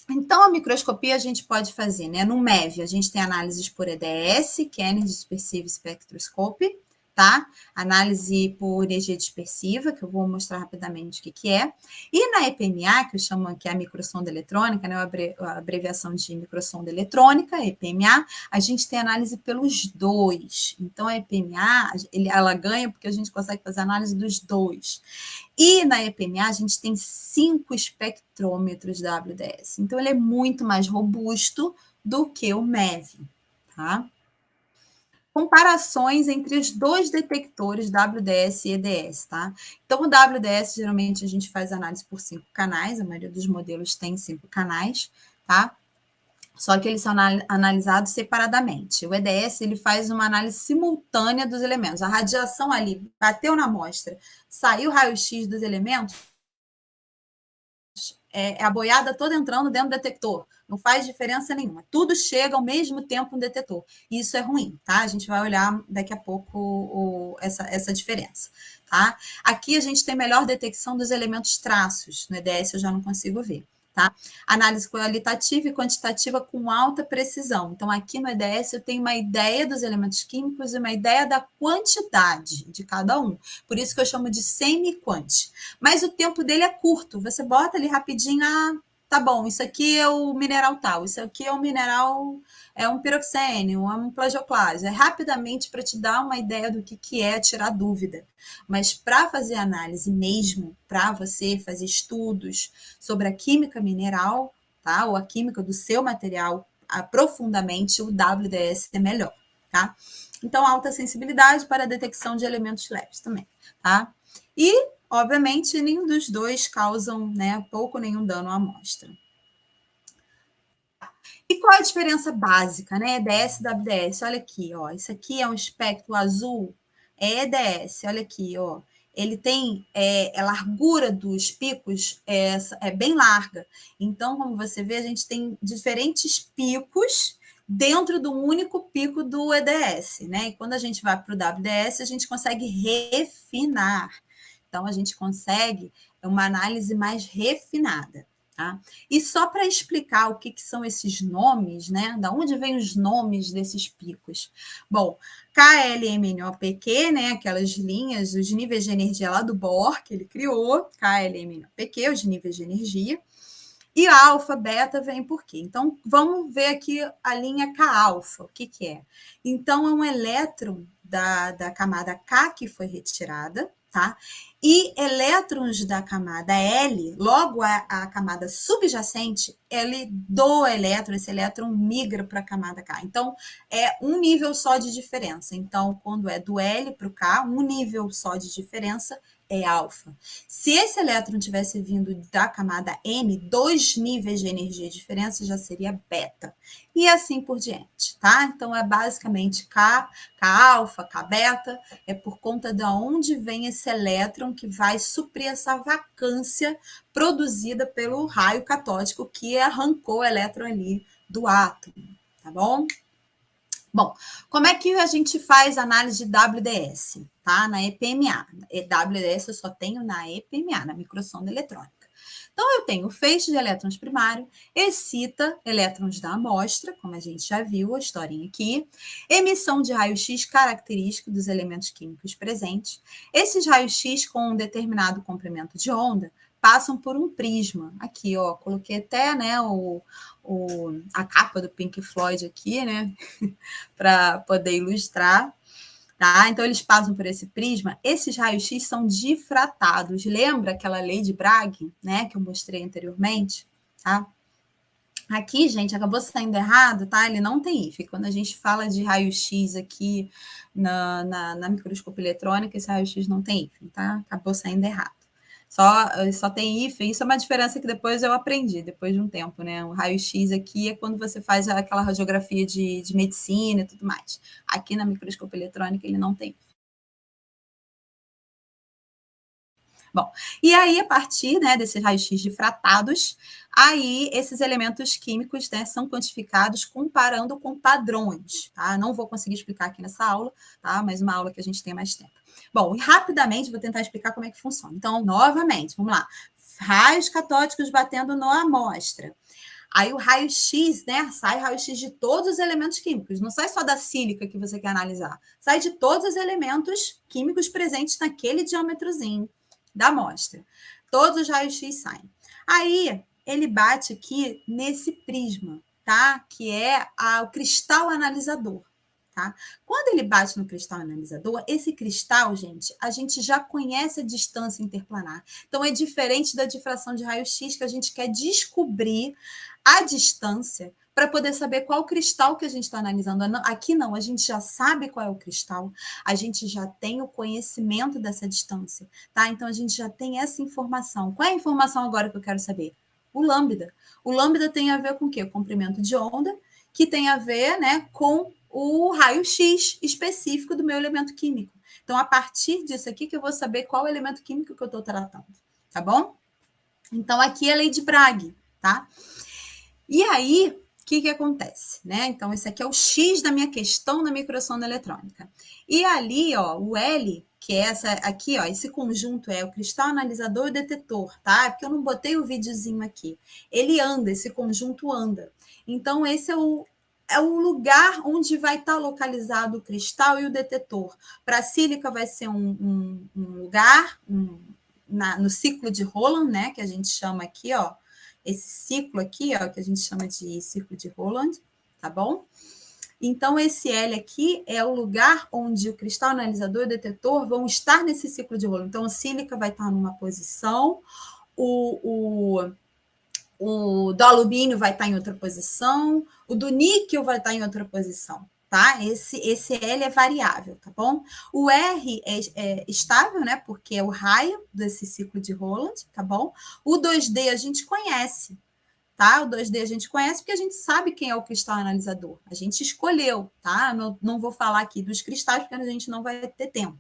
Então, a microscopia a gente pode fazer, né? No MEV, a gente tem análises por EDS, que é Energy Dispersive Spectroscopy, tá? Análise por energia dispersiva, que eu vou mostrar rapidamente o que é. E na EPMA, que eu chamo aqui a microsonda eletrônica, né? A abreviação de microsonda eletrônica, EPMA, a gente tem análise pelos dois. Então, a EPMA, ela ganha porque a gente consegue fazer análise dos dois. E na EPMA, a gente tem 5 espectrômetros WDS. Então, ele é muito mais robusto do que o MEV, tá? Comparações entre os dois detectores WDS e EDS, tá? Então, o WDS, geralmente, a gente faz análise por 5 canais, a maioria dos modelos tem 5 canais, tá? Só que eles são analisados separadamente. O EDS, ele faz uma análise simultânea dos elementos. A radiação ali bateu na amostra, saiu o raio-x dos elementos, a boiada toda entrando dentro do detector. Não faz diferença nenhuma. Tudo chega ao mesmo tempo no detector. E isso é ruim, tá? A gente vai olhar daqui a pouco essa diferença, tá? Aqui a gente tem melhor detecção dos elementos traços. No EDS eu já não consigo ver. Tá? Análise qualitativa e quantitativa com alta precisão. Então, aqui no EDS eu tenho uma ideia dos elementos químicos e uma ideia da quantidade de cada um. Por isso que eu chamo de semi-quant. Mas o tempo dele é curto. Você bota ali rapidinho, tá bom, isso aqui é o mineral tal, isso aqui é o mineral, é um piroxênio, é um plagioclase. É rapidamente para te dar uma ideia do que é, tirar dúvida. Mas para fazer análise mesmo, para você fazer estudos sobre a química mineral, tá? Ou a química do seu material profundamente, o WDS é melhor, tá? Então, alta sensibilidade para a detecção de elementos leves também, tá? E, obviamente, nenhum dos dois causam, né, pouco ou nenhum dano à amostra. E qual é a diferença básica, né? EDS e WDS. Olha aqui, ó. Isso aqui é um espectro azul, é EDS. Olha aqui, ó. Ele tem a largura dos picos é bem larga. Então, como você vê, a gente tem diferentes picos dentro do único pico do EDS, né? E quando a gente vai para o WDS, a gente consegue refinar. Então, a gente consegue uma análise mais refinada. Tá? E só para explicar o que são esses nomes, né? Da onde vêm os nomes desses picos? Bom, KLMNOPQ, né? Aquelas linhas, os níveis de energia lá do Bohr, que ele criou, KLMNOPQ, os níveis de energia. E alfa, beta vem por quê? Então, vamos ver aqui a linha K-alfa, o que é? Então, é um elétron da camada K que foi retirada, tá? E elétrons da camada L, logo a camada subjacente, ele do elétron, esse elétron migra para a camada K. Então, é um nível só de diferença. Então, quando é do L para o K, um nível só de diferença é alfa. Se esse elétron tivesse vindo da camada M, 2 níveis de energia de diferença já seria beta. E assim por diante, tá? Então, é basicamente K alfa, K beta, é por conta de onde vem esse elétron que vai suprir essa vacância produzida pelo raio catódico que arrancou o elétron ali do átomo, tá bom? Bom, como é que a gente faz análise de WDS, tá? Na EPMA. WDS eu só tenho na EPMA, na microsonda eletrônica. Então, eu tenho o feixe de elétrons primário, excita elétrons da amostra, como a gente já viu a historinha aqui, emissão de raio-x característico dos elementos químicos presentes. Esses raios-x com um determinado comprimento de onda passam por um prisma. Aqui, ó, coloquei até, né, a capa do Pink Floyd aqui, né, para poder ilustrar. Tá? Então, eles passam por esse prisma. Esses raios-x são difratados. Lembra aquela lei de Bragg, né, que eu mostrei anteriormente? Tá? Aqui, gente, acabou saindo errado, tá? Ele não tem IF. Quando a gente fala de raio-x aqui na microscopia eletrônica, esse raio-x não tem IF, tá? Acabou saindo errado. Só tem IF, isso é uma diferença que depois eu aprendi, depois de um tempo, né? O raio-x aqui é quando você faz aquela radiografia de medicina e tudo mais. Aqui na microscopia eletrônica ele não tem IF. Bom, e aí, a partir, né, desses raios-x difratados, aí esses elementos químicos, né, são quantificados comparando com padrões, tá? Não vou conseguir explicar aqui nessa aula, tá? Mas uma aula que a gente tem mais tempo. Bom, e rapidamente vou tentar explicar como é que funciona. Então, novamente, vamos lá. Raios catódicos batendo na amostra. Aí o raio-x, né? Sai raio-x de todos os elementos químicos. Não sai só da sílica que você quer analisar. Sai de todos os elementos químicos presentes naquele diâmetrozinho da amostra. Todos os raios-x saem. Aí ele bate aqui nesse prisma, tá? Que é o cristal analisador. Tá? Quando ele bate no cristal analisador, esse cristal, gente, a gente já conhece a distância interplanar. Então, é diferente da difração de raio-x, que a gente quer descobrir a distância para poder saber qual cristal que a gente está analisando. Aqui não, a gente já sabe qual é o cristal, a gente já tem o conhecimento dessa distância, tá? Então a gente já tem essa informação. Qual é a informação agora que eu quero saber? O lambda. O lambda tem a ver com o quê? O comprimento de onda, que tem a ver, né, com o raio-x específico do meu elemento químico. Então, a partir disso aqui que eu vou saber qual elemento químico que eu estou tratando, tá bom? Então, aqui é a lei de Bragg, tá? E aí, o que acontece, né? Então, esse aqui é o X da minha questão na microsonda eletrônica. E ali, ó, o L, que é essa aqui, ó, esse conjunto é o cristal analisador e o detetor, tá? Porque eu não botei o videozinho aqui. Ele anda, esse conjunto anda. Então, esse é o lugar onde vai estar localizado o cristal e o detetor. Para a sílica vai ser um lugar no ciclo de Roland, né? Que a gente chama aqui, ó. Esse ciclo aqui, ó, que a gente chama de ciclo de Roland, tá bom? Então, esse L aqui é o lugar onde o cristal analisador e o detetor vão estar nesse ciclo de Roland. Então, a sílica vai estar numa posição, o do alumínio vai estar em outra posição, o do níquel vai estar em outra posição, tá? Esse L é variável, tá bom? O R é estável, né? Porque é o raio desse ciclo de Roland, tá bom? O 2D a gente conhece, tá? O 2D a gente conhece porque a gente sabe quem é o cristal analisador. A gente escolheu, tá? Não vou falar aqui dos cristais porque a gente não vai ter tempo,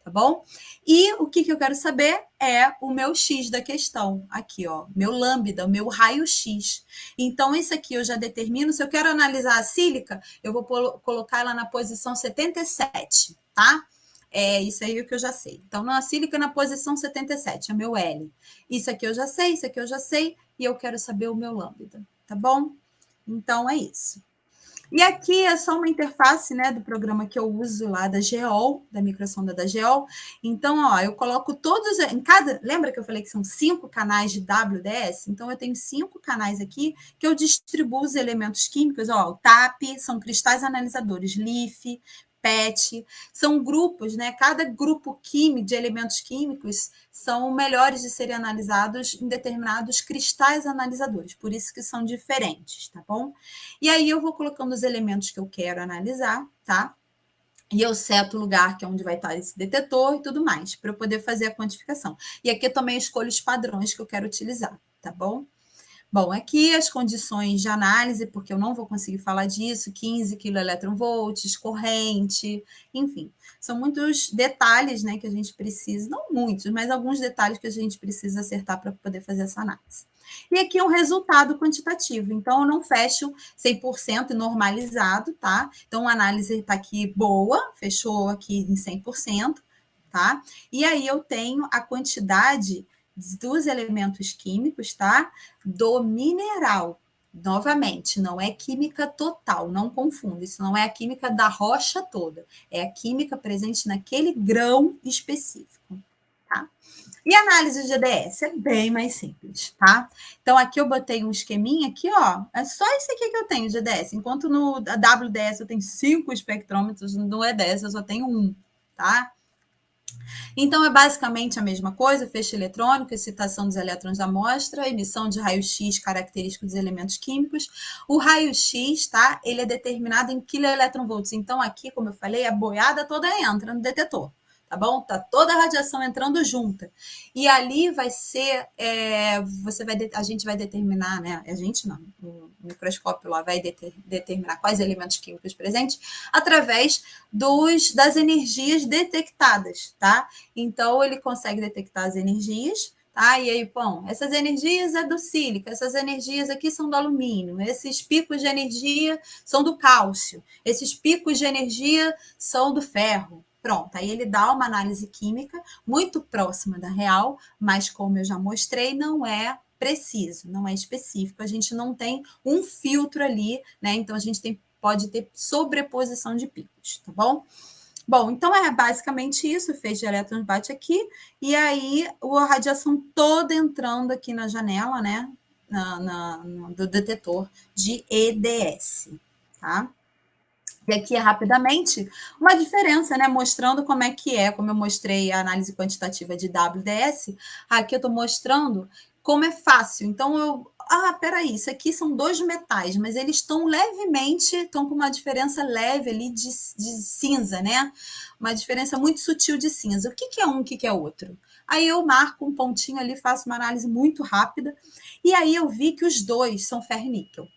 tá bom? E o que eu quero saber é o meu X da questão. Aqui, ó, meu lambda, o meu raio-x. Então, isso aqui eu já determino. Se eu quero analisar a sílica, eu vou colocar ela na posição 77, tá? É isso aí que eu já sei. Então, na sílica, na posição 77, é meu L. Isso aqui eu já sei, isso aqui eu já sei, e eu quero saber o meu lambda, tá bom? Então, é isso. E aqui é só uma interface, né, do programa que eu uso lá da GEOL, da microsonda da GEOL. Então, ó, eu coloco todos em cada... Lembra que eu falei que são 5 canais de WDS? Então, eu tenho 5 canais aqui que eu distribuo os elementos químicos. Ó, o TAP, são cristais analisadores, LIF, PET, são grupos, né? Cada grupo químico de elementos químicos são melhores de serem analisados em determinados cristais analisadores, por isso que são diferentes, tá bom? E aí eu vou colocando os elementos que eu quero analisar, tá? E eu seto o lugar que é onde vai estar esse detetor e tudo mais, para eu poder fazer a quantificação. E aqui eu também escolho os padrões que eu quero utilizar, tá bom? Bom, aqui as condições de análise, porque eu não vou conseguir falar disso, 15 kV, corrente, enfim. São muitos detalhes, né, que a gente precisa, não muitos, mas alguns detalhes que a gente precisa acertar para poder fazer essa análise. E aqui é um resultado quantitativo, então eu não fecho 100% normalizado, tá? Então a análise está aqui boa, fechou aqui em 100%, tá? E aí eu tenho a quantidade dos elementos químicos, tá? Do mineral. Novamente, não é química total, não confunda. Isso não é a química da rocha toda. É a química presente naquele grão específico, tá? E a análise de GDS é bem mais simples, tá? Então, aqui eu botei um esqueminha aqui, ó. É só isso aqui que eu tenho de GDS. Enquanto no WDS eu tenho 5 espectrômetros, no EDS eu só tenho 1, tá? Então, é basicamente a mesma coisa, feixe eletrônico, excitação dos elétrons da amostra, emissão de raio-x característico dos elementos químicos. O raio-x, tá? Ele é determinado em kV. Então, aqui, como eu falei, a boiada toda entra no detetor, tá bom? Tá toda a radiação entrando junta. E ali vai ser, a gente vai determinar, né? A gente não, o microscópio lá vai determinar quais elementos químicos presentes através das energias detectadas, tá? Então, ele consegue detectar as energias, tá? E aí, bom, essas energias é do sílica, essas energias aqui são do alumínio, esses picos de energia são do cálcio, esses picos de energia são do ferro. Pronto, aí ele dá uma análise química muito próxima da real, mas como eu já mostrei, não é preciso, não é específico, a gente não tem um filtro ali, né? Então a gente pode ter sobreposição de picos, tá bom? Bom, então é basicamente isso, o feixe de elétrons bate aqui, e aí a radiação toda entrando aqui na janela, né? Do detetor de EDS, tá? E aqui é rapidamente uma diferença, né? Mostrando como eu mostrei a análise quantitativa de WDS, aqui eu estou mostrando como é fácil. Então, peraí, isso aqui são 2 metais, mas eles estão com uma diferença leve ali de cinza, né? Uma diferença muito sutil de cinza. O que é um, o que é outro? Aí eu marco um pontinho ali, faço uma análise muito rápida, e aí eu vi que os dois são ferro e níquel.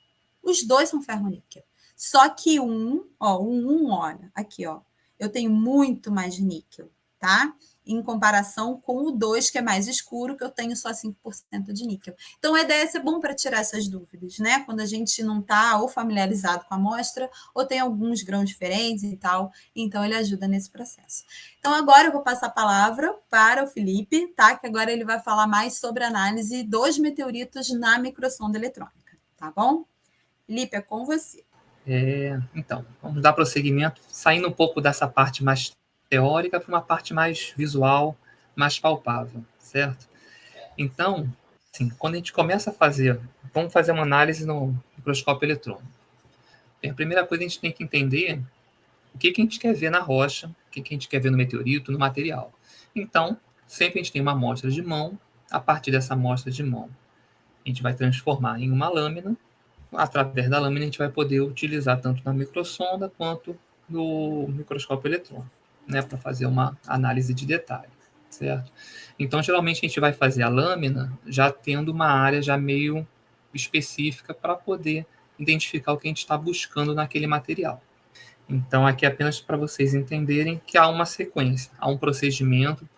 Os dois são ferro e níquel. Só que olha, aqui, ó, eu tenho muito mais níquel, tá? Em comparação com o 2, que é mais escuro, que eu tenho só 5% de níquel. Então, a ideia é ser bom para tirar essas dúvidas, né? Quando a gente não está ou familiarizado com a amostra, ou tem alguns grãos diferentes e tal. Então, ele ajuda nesse processo. Então, agora eu vou passar a palavra para o Felipe, tá? Que agora ele vai falar mais sobre a análise dos meteoritos na microsonda eletrônica, tá bom? Felipe, é com você. Então, vamos dar prosseguimento, saindo um pouco dessa parte mais teórica para uma parte mais visual, mais palpável, certo? Então, assim, quando a gente começa a fazer, vamos fazer uma análise no microscópio eletrônico. A primeira coisa a gente tem que entender o que a gente quer ver na rocha, o que a gente quer ver no meteorito, no material. Então, sempre a gente tem uma amostra de mão, a partir dessa amostra de mão, a gente vai transformar em uma lâmina. Através da lâmina, a gente vai poder utilizar tanto na microsonda quanto no microscópio eletrônico, né, para fazer uma análise de detalhe, certo? Então, geralmente, a gente vai fazer a lâmina já tendo uma área já meio específica para poder identificar o que a gente está buscando naquele material. Então, aqui é apenas para vocês entenderem que há uma sequência, há um procedimento,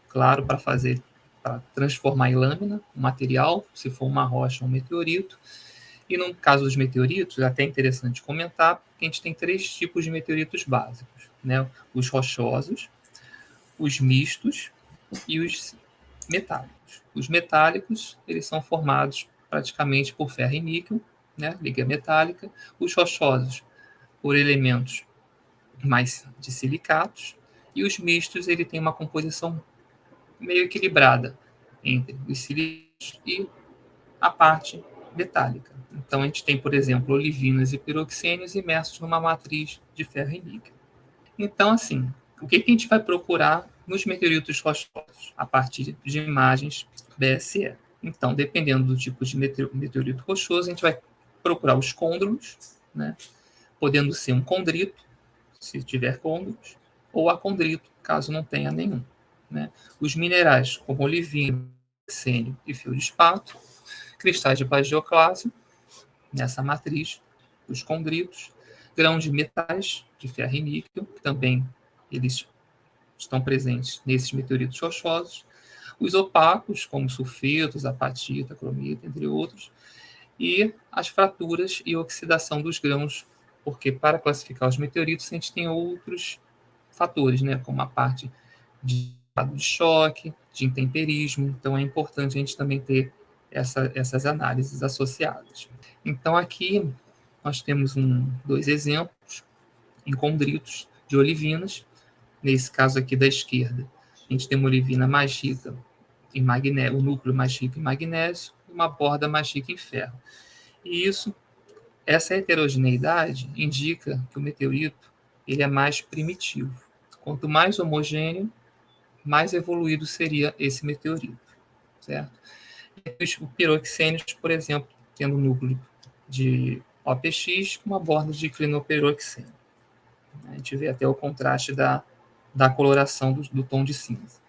claro, para transformar em lâmina o material, se for uma rocha ou um meteorito. E no caso dos meteoritos, é até interessante comentar, que a gente tem 3 tipos de meteoritos básicos, né? Os rochosos, os mistos e os metálicos. Os metálicos, eles são formados praticamente por ferro e níquel, né? Liga metálica. Os rochosos, por elementos mais de silicatos. E os mistos, ele tem uma composição meio equilibrada entre os silícios e a parte metálica. Então, a gente tem, por exemplo, olivinas e piroxênios imersos numa matriz de ferro e níquel. Então, assim, o que a gente vai procurar nos meteoritos rochosos, a partir de imagens BSE? Então, dependendo do tipo de meteorito rochoso, a gente vai procurar os côndrulos, né? Podendo ser um condrito, se tiver côndrulos, ou acondrito, caso não tenha nenhum, né? Os minerais, como olivino, piroxênio e feldspato, cristais de plagioclásio, nessa matriz, os condritos, grãos de metais, de ferro e níquel, que também eles estão presentes nesses meteoritos rochosos, os opacos, como sulfetos, apatita, cromita, entre outros, e as fraturas e oxidação dos grãos, porque para classificar os meteoritos a gente tem outros fatores, né, como a parte de choque, de intemperismo, então é importante a gente também ter essas análises associadas. Então, aqui nós temos 2 exemplos em condritos de olivinas. Nesse caso aqui da esquerda, a gente tem uma olivina mais rica em magnésio, o núcleo mais rico em magnésio, e uma borda mais rica em ferro. E essa heterogeneidade indica que o meteorito ele é mais primitivo. Quanto mais homogêneo, mais evoluído seria esse meteorito, certo? Os piroxênios, por exemplo, tendo um núcleo de OPX com uma borda de clinoperoxênio. A gente vê até o contraste da coloração do tom de cinza.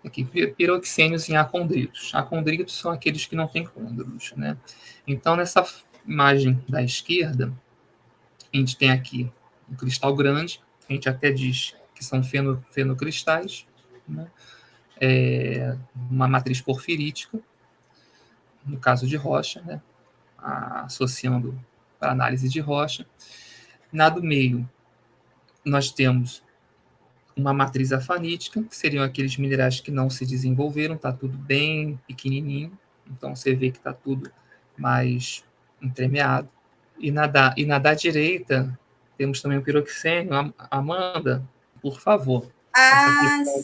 Aqui, piroxênios em acondritos. Acondritos são aqueles que não têm côndrulos, né? Então, nessa imagem da esquerda, a gente tem aqui um cristal grande, a gente até diz que são fenocristais, né? Uma matriz porfirítica, no caso de rocha, né? Associando para análise de rocha. Na do meio, nós temos uma matriz afanítica, que seriam aqueles minerais que não se desenvolveram, está tudo bem pequenininho, então você vê que está tudo mais entremeado. E na da direita, temos também o piroxênio. Amanda, por favor.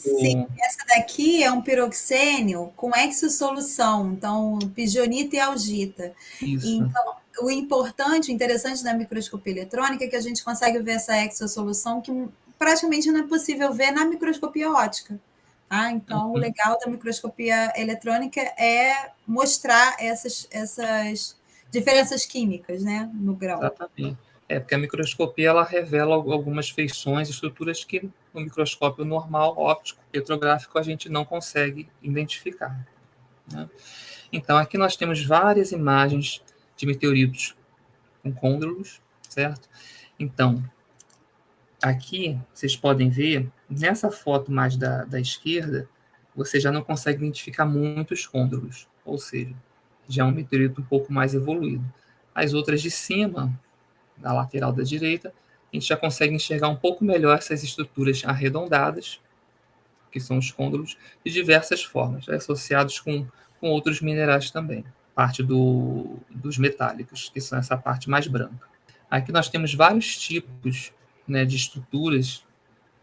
Sim. Essa daqui é um piroxênio com exossolução, então pijonita e algita. Isso. Então, o importante, o interessante da microscopia eletrônica é que a gente consegue ver essa exossolução que praticamente não é possível ver na microscopia óptica, Tá? Então, o legal da microscopia eletrônica é mostrar essas diferenças químicas, né, no grão. Exatamente. Porque a microscopia ela revela algumas feições, estruturas que no microscópio normal, óptico, petrográfico, a gente não consegue identificar, né? Então, aqui nós temos várias imagens de meteoritos com côndrulos, certo? Então, aqui vocês podem ver, nessa foto mais da esquerda, você já não consegue identificar muitos côndrulos, ou seja, já é um meteorito um pouco mais evoluído. As outras de cima, na lateral da direita, a gente já consegue enxergar um pouco melhor essas estruturas arredondadas, que são os côndulos, de diversas formas, associados com outros minerais também, parte dos metálicos, que são essa parte mais branca. Aqui nós temos vários tipos, né, de estruturas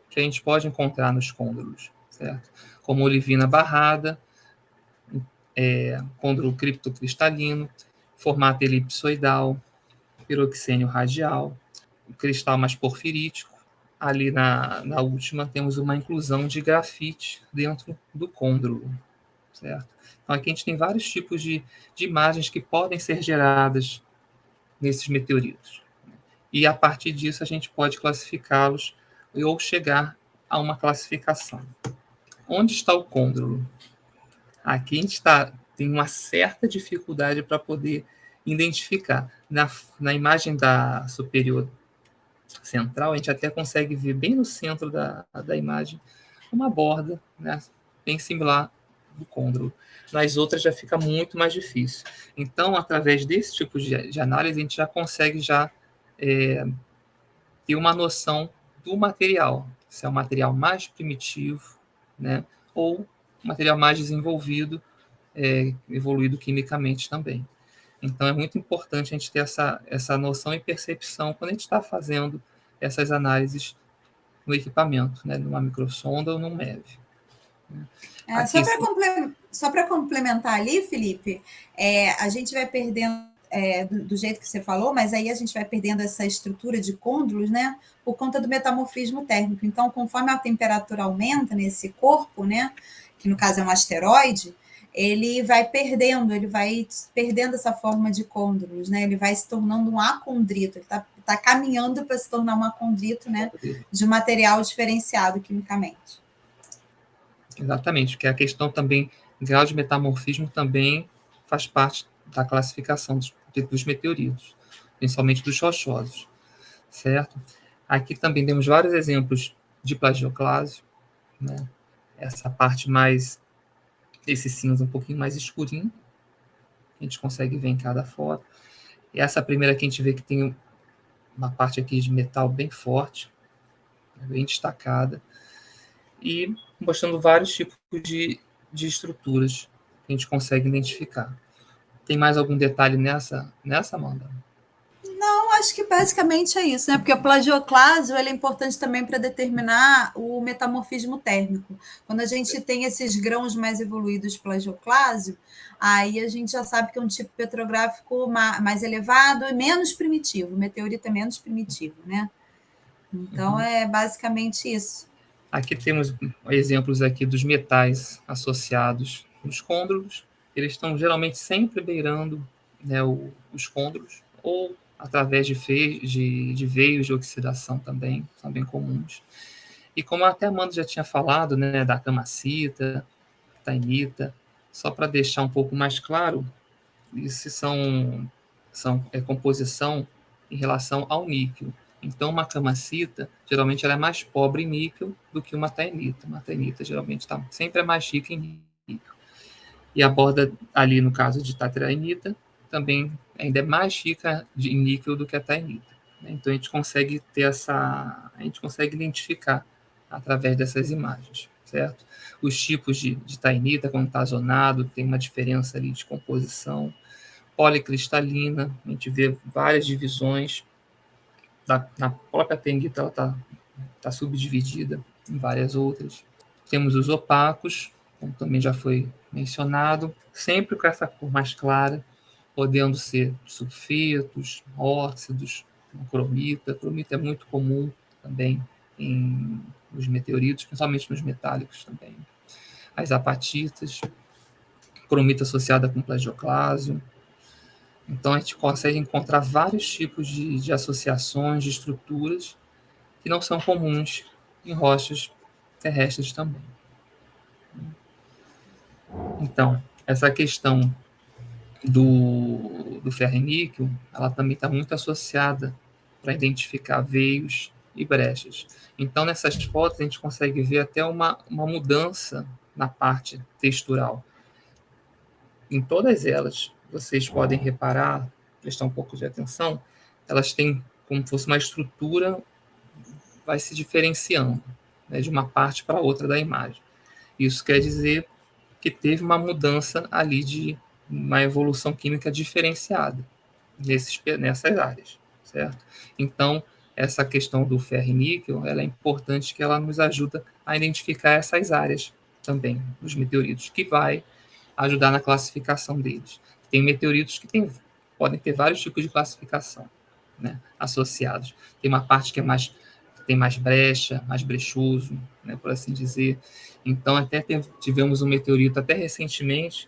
que a gente pode encontrar nos côndulos, certo? Como olivina barrada, côndulo criptocristalino, formato elipsoidal, piroxênio radial, o cristal mais porfirítico. Ali na última temos uma inclusão de grafite dentro do côndrulo, certo? Então aqui a gente tem vários tipos de imagens que podem ser geradas nesses meteoritos. E a partir disso a gente pode classificá-los ou chegar a uma classificação. Onde está o côndrulo? Aqui a gente tem uma certa dificuldade para poder identificar. Na imagem da superior central, a gente até consegue ver bem no centro da imagem uma borda, né, bem similar do côndrulo. Nas outras já fica muito mais difícil. Então, através desse tipo de análise, a gente já consegue ter uma noção do material, se é um material mais primitivo, né, ou um material mais desenvolvido, evoluído quimicamente também. Então, é muito importante a gente ter essa noção e percepção quando a gente está fazendo essas análises no equipamento, né, numa microsonda ou num MEV. Só para complementar ali, Felipe, a gente vai perdendo, do jeito que você falou, mas aí a gente vai perdendo essa estrutura de côndulos, né, por conta do metamorfismo térmico. Então, conforme a temperatura aumenta nesse corpo, né, que no caso é um asteroide, ele vai perdendo essa forma de côndulos, né? Ele vai se tornando um acondrito, ele está caminhando para se tornar um acondrito, né? De um material diferenciado quimicamente. Exatamente, porque a questão também, grau de metamorfismo também faz parte da classificação dos meteoritos, principalmente dos rochosos, certo? Aqui também temos vários exemplos de plagioclásio, né? Essa parte mais, esse cinza um pouquinho mais escurinho, a gente consegue ver em cada foto. E essa primeira que a gente vê que tem uma parte aqui de metal bem forte, bem destacada, e mostrando vários tipos de estruturas que a gente consegue identificar. Tem mais algum detalhe nessa Amanda? Não, acho que basicamente é isso, né? Porque o plagioclásio ele é importante também para determinar o metamorfismo térmico. Quando a gente tem esses grãos mais evoluídos de plagioclásio, aí a gente já sabe que é um tipo petrográfico mais elevado e menos primitivo. O meteorito é menos primitivo, né? Então, é basicamente isso. Aqui temos exemplos aqui dos metais associados nos côndrulos. Eles estão geralmente sempre beirando, né, os côndrulos, ou através de veios de oxidação também, são bem comuns. E como até a Amanda já tinha falado, né, da camacita, tainita, só para deixar um pouco mais claro, isso é composição em relação ao níquel. Então, uma camacita, geralmente, ela é mais pobre em níquel do que uma taenita. Uma taenita, geralmente, sempre é mais rica em níquel. E a borda, ali no caso de tatraenita, também ainda é mais rica em níquel do que a taenita. Então, a gente consegue identificar através dessas imagens, certo? Os tipos de taenita, quando está zonado, tem uma diferença ali de composição. Policristalina, a gente vê várias divisões. Na própria taenita, ela está subdividida em várias outras. Temos os opacos, como também já foi mencionado, sempre com essa cor mais clara, podendo ser sulfitos, óxidos, cromita. Cromita é muito comum também nos meteoritos, principalmente nos metálicos também. as apatitas, cromita associada com plagioclásio. Então, a gente consegue encontrar vários tipos de associações, de estruturas, que não são comuns em rochas terrestres também. Então, essa questão do ferro e níquel, ela também está muito associada para identificar veios e brechas. Então, nessas fotos, a gente consegue ver até uma mudança na parte textural. Em todas elas, vocês podem reparar, prestar um pouco de atenção, elas têm como se fosse uma estrutura, vai se diferenciando, né, de uma parte para outra da imagem. Isso quer dizer que teve uma mudança ali de uma evolução química diferenciada nessas áreas, certo? Então, essa questão do ferro e níquel, ela é importante que ela nos ajuda a identificar essas áreas também, dos meteoritos, que vai ajudar na classificação deles. Tem meteoritos que podem ter vários tipos de classificação, né, associados. Tem uma parte que tem mais brecha, mais brechoso, né, por assim dizer. Então, até tivemos um meteorito até recentemente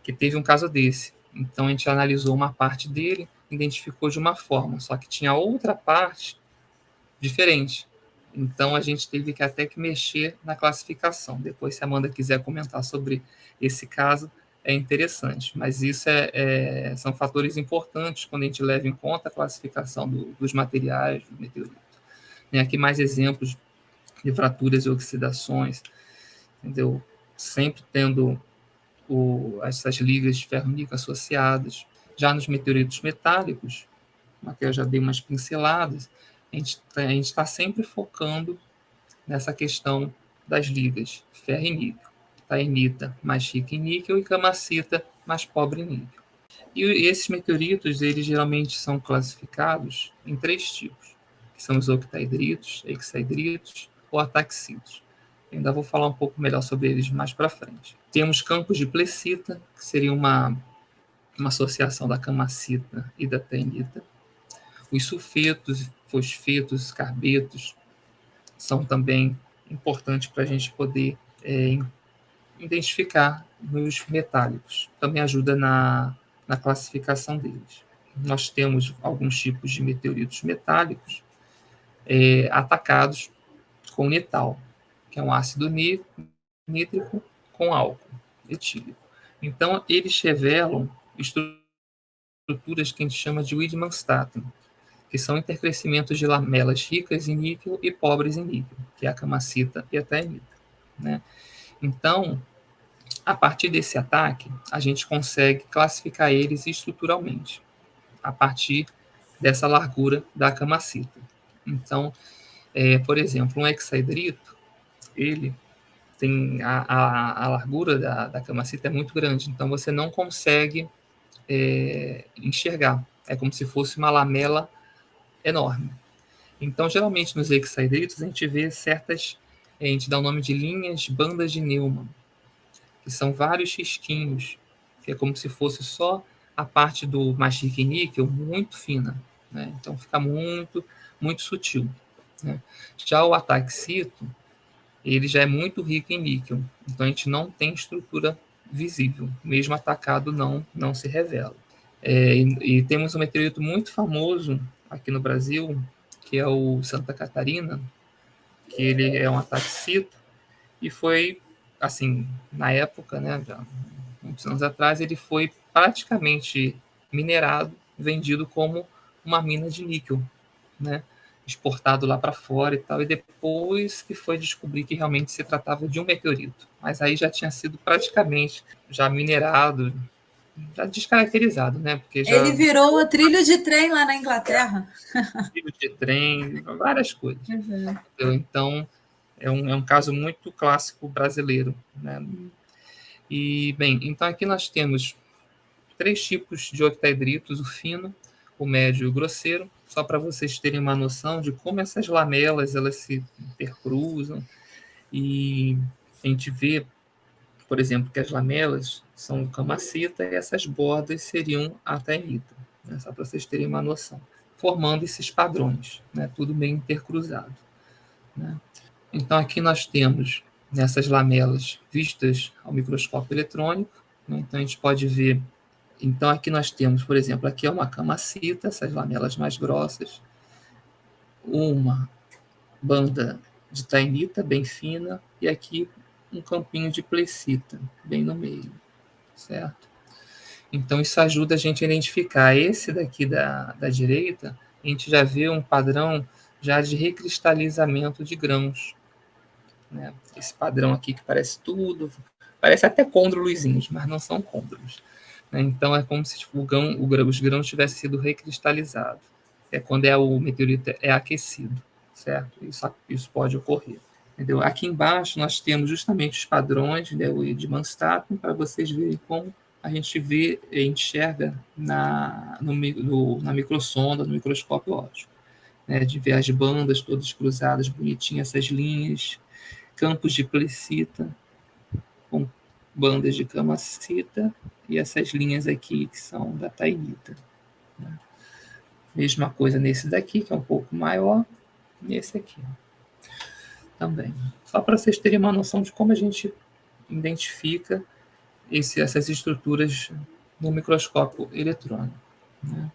que teve um caso desse. Então, a gente analisou uma parte dele, identificou de uma forma, só que tinha outra parte diferente. Então, a gente teve que até que mexer na classificação. Depois, se a Amanda quiser comentar sobre esse caso, é interessante. Mas isso são fatores importantes quando a gente leva em conta a classificação dos materiais do meteorito. Tem aqui mais exemplos de fraturas e oxidações, entendeu? Sempre tendo essas ligas de ferro-níquel associadas. Já nos meteoritos metálicos, aqui eu já dei umas pinceladas, a gente está sempre focando nessa questão das ligas ferro e níquel. Taenita mais rica em níquel e camacita mais pobre em níquel. E esses meteoritos, eles geralmente são classificados em 3 tipos, que são os octaedritos, hexaedritos ou ataxitos. Eu ainda vou falar um pouco melhor sobre eles mais para frente. Temos campos de plecita, que seria uma associação da camacita e da taenita. Os sulfetos, fosfetos, carbetos são também importantes para a gente poder identificar nos metálicos. Também ajuda na classificação deles. Nós temos alguns tipos de meteoritos metálicos atacados com netal, que é um ácido nítrico com álcool etílico. Então, eles revelam estruturas que a gente chama de Widmanstatten, que são intercrescimentos de lamelas ricas em níquel e pobres em níquel, que é a camacita e a taenita, né? Então, a partir desse ataque, a gente consegue classificar eles estruturalmente, a partir dessa largura da camacita. Então, por exemplo, um hexaedrito, ele tem a largura da camacita é muito grande, então você não consegue enxergar. É como se fosse uma lamela enorme. Então, geralmente, nos hexaedritos, a gente vê a gente dá o nome de linhas, bandas de Neumann, que são vários risquinhos, que é como se fosse só a parte do mais rico em níquel muito fina, né? Então, fica muito, muito sutil, né? Já o ataxito, ele já é muito rico em níquel, então a gente não tem estrutura visível, mesmo atacado não se revela. E temos um meteorito muito famoso aqui no Brasil, que é o Santa Catarina, que ele é um ataxito, e foi, assim, na época, né, já muitos anos atrás, ele foi praticamente minerado, vendido como uma mina de níquel, né, exportado lá para fora e tal, e depois que foi descobrir que realmente se tratava de um meteorito, mas aí já tinha sido praticamente já minerado, já descaracterizado, né, porque já Ele virou o trilho de trem lá na Inglaterra. trilho de trem, várias coisas. Uhum. Então, é um caso muito clássico brasileiro, né? E, bem, então aqui nós temos 3 tipos de octaedritos, o fino, o médio e o grosseiro, só para vocês terem uma noção de como essas lamelas elas se intercruzam. E a gente vê, por exemplo, que as lamelas são camacita e essas bordas seriam a taenita, né? Só para vocês terem uma noção. Formando esses padrões, né? Tudo bem intercruzado, né? Então, aqui nós temos nessas lamelas vistas ao microscópio eletrônico, né? Então, a gente pode ver. Então, aqui nós temos, por exemplo, aqui é uma camacita, essas lamelas mais grossas, uma banda de taenita bem fina, e aqui um campinho de plecita, bem no meio, certo? Então, isso ajuda a gente a identificar. Esse daqui da direita, a gente já vê um padrão já de recristalizamento de grãos, né? Esse padrão aqui que parece tudo, parece até côndrulozinhos, mas não são côndrulos, né? Então, é como se tipo, os grãos tivessem sido recristalizados. É quando o meteorito é aquecido, certo? Isso pode ocorrer. Entendeu? Aqui embaixo nós temos justamente os padrões, né, de Manstatten, para vocês verem como a gente enxerga na microsonda, no microscópio óptico, né, de ver as bandas todas cruzadas, bonitinhas, essas linhas, campos de plecita com bandas de camacita e essas linhas aqui que são da taenita, né? Mesma coisa nesse daqui, que é um pouco maior, e nesse aqui também. Só para vocês terem uma noção de como a gente identifica essas estruturas no microscópio eletrônico, né?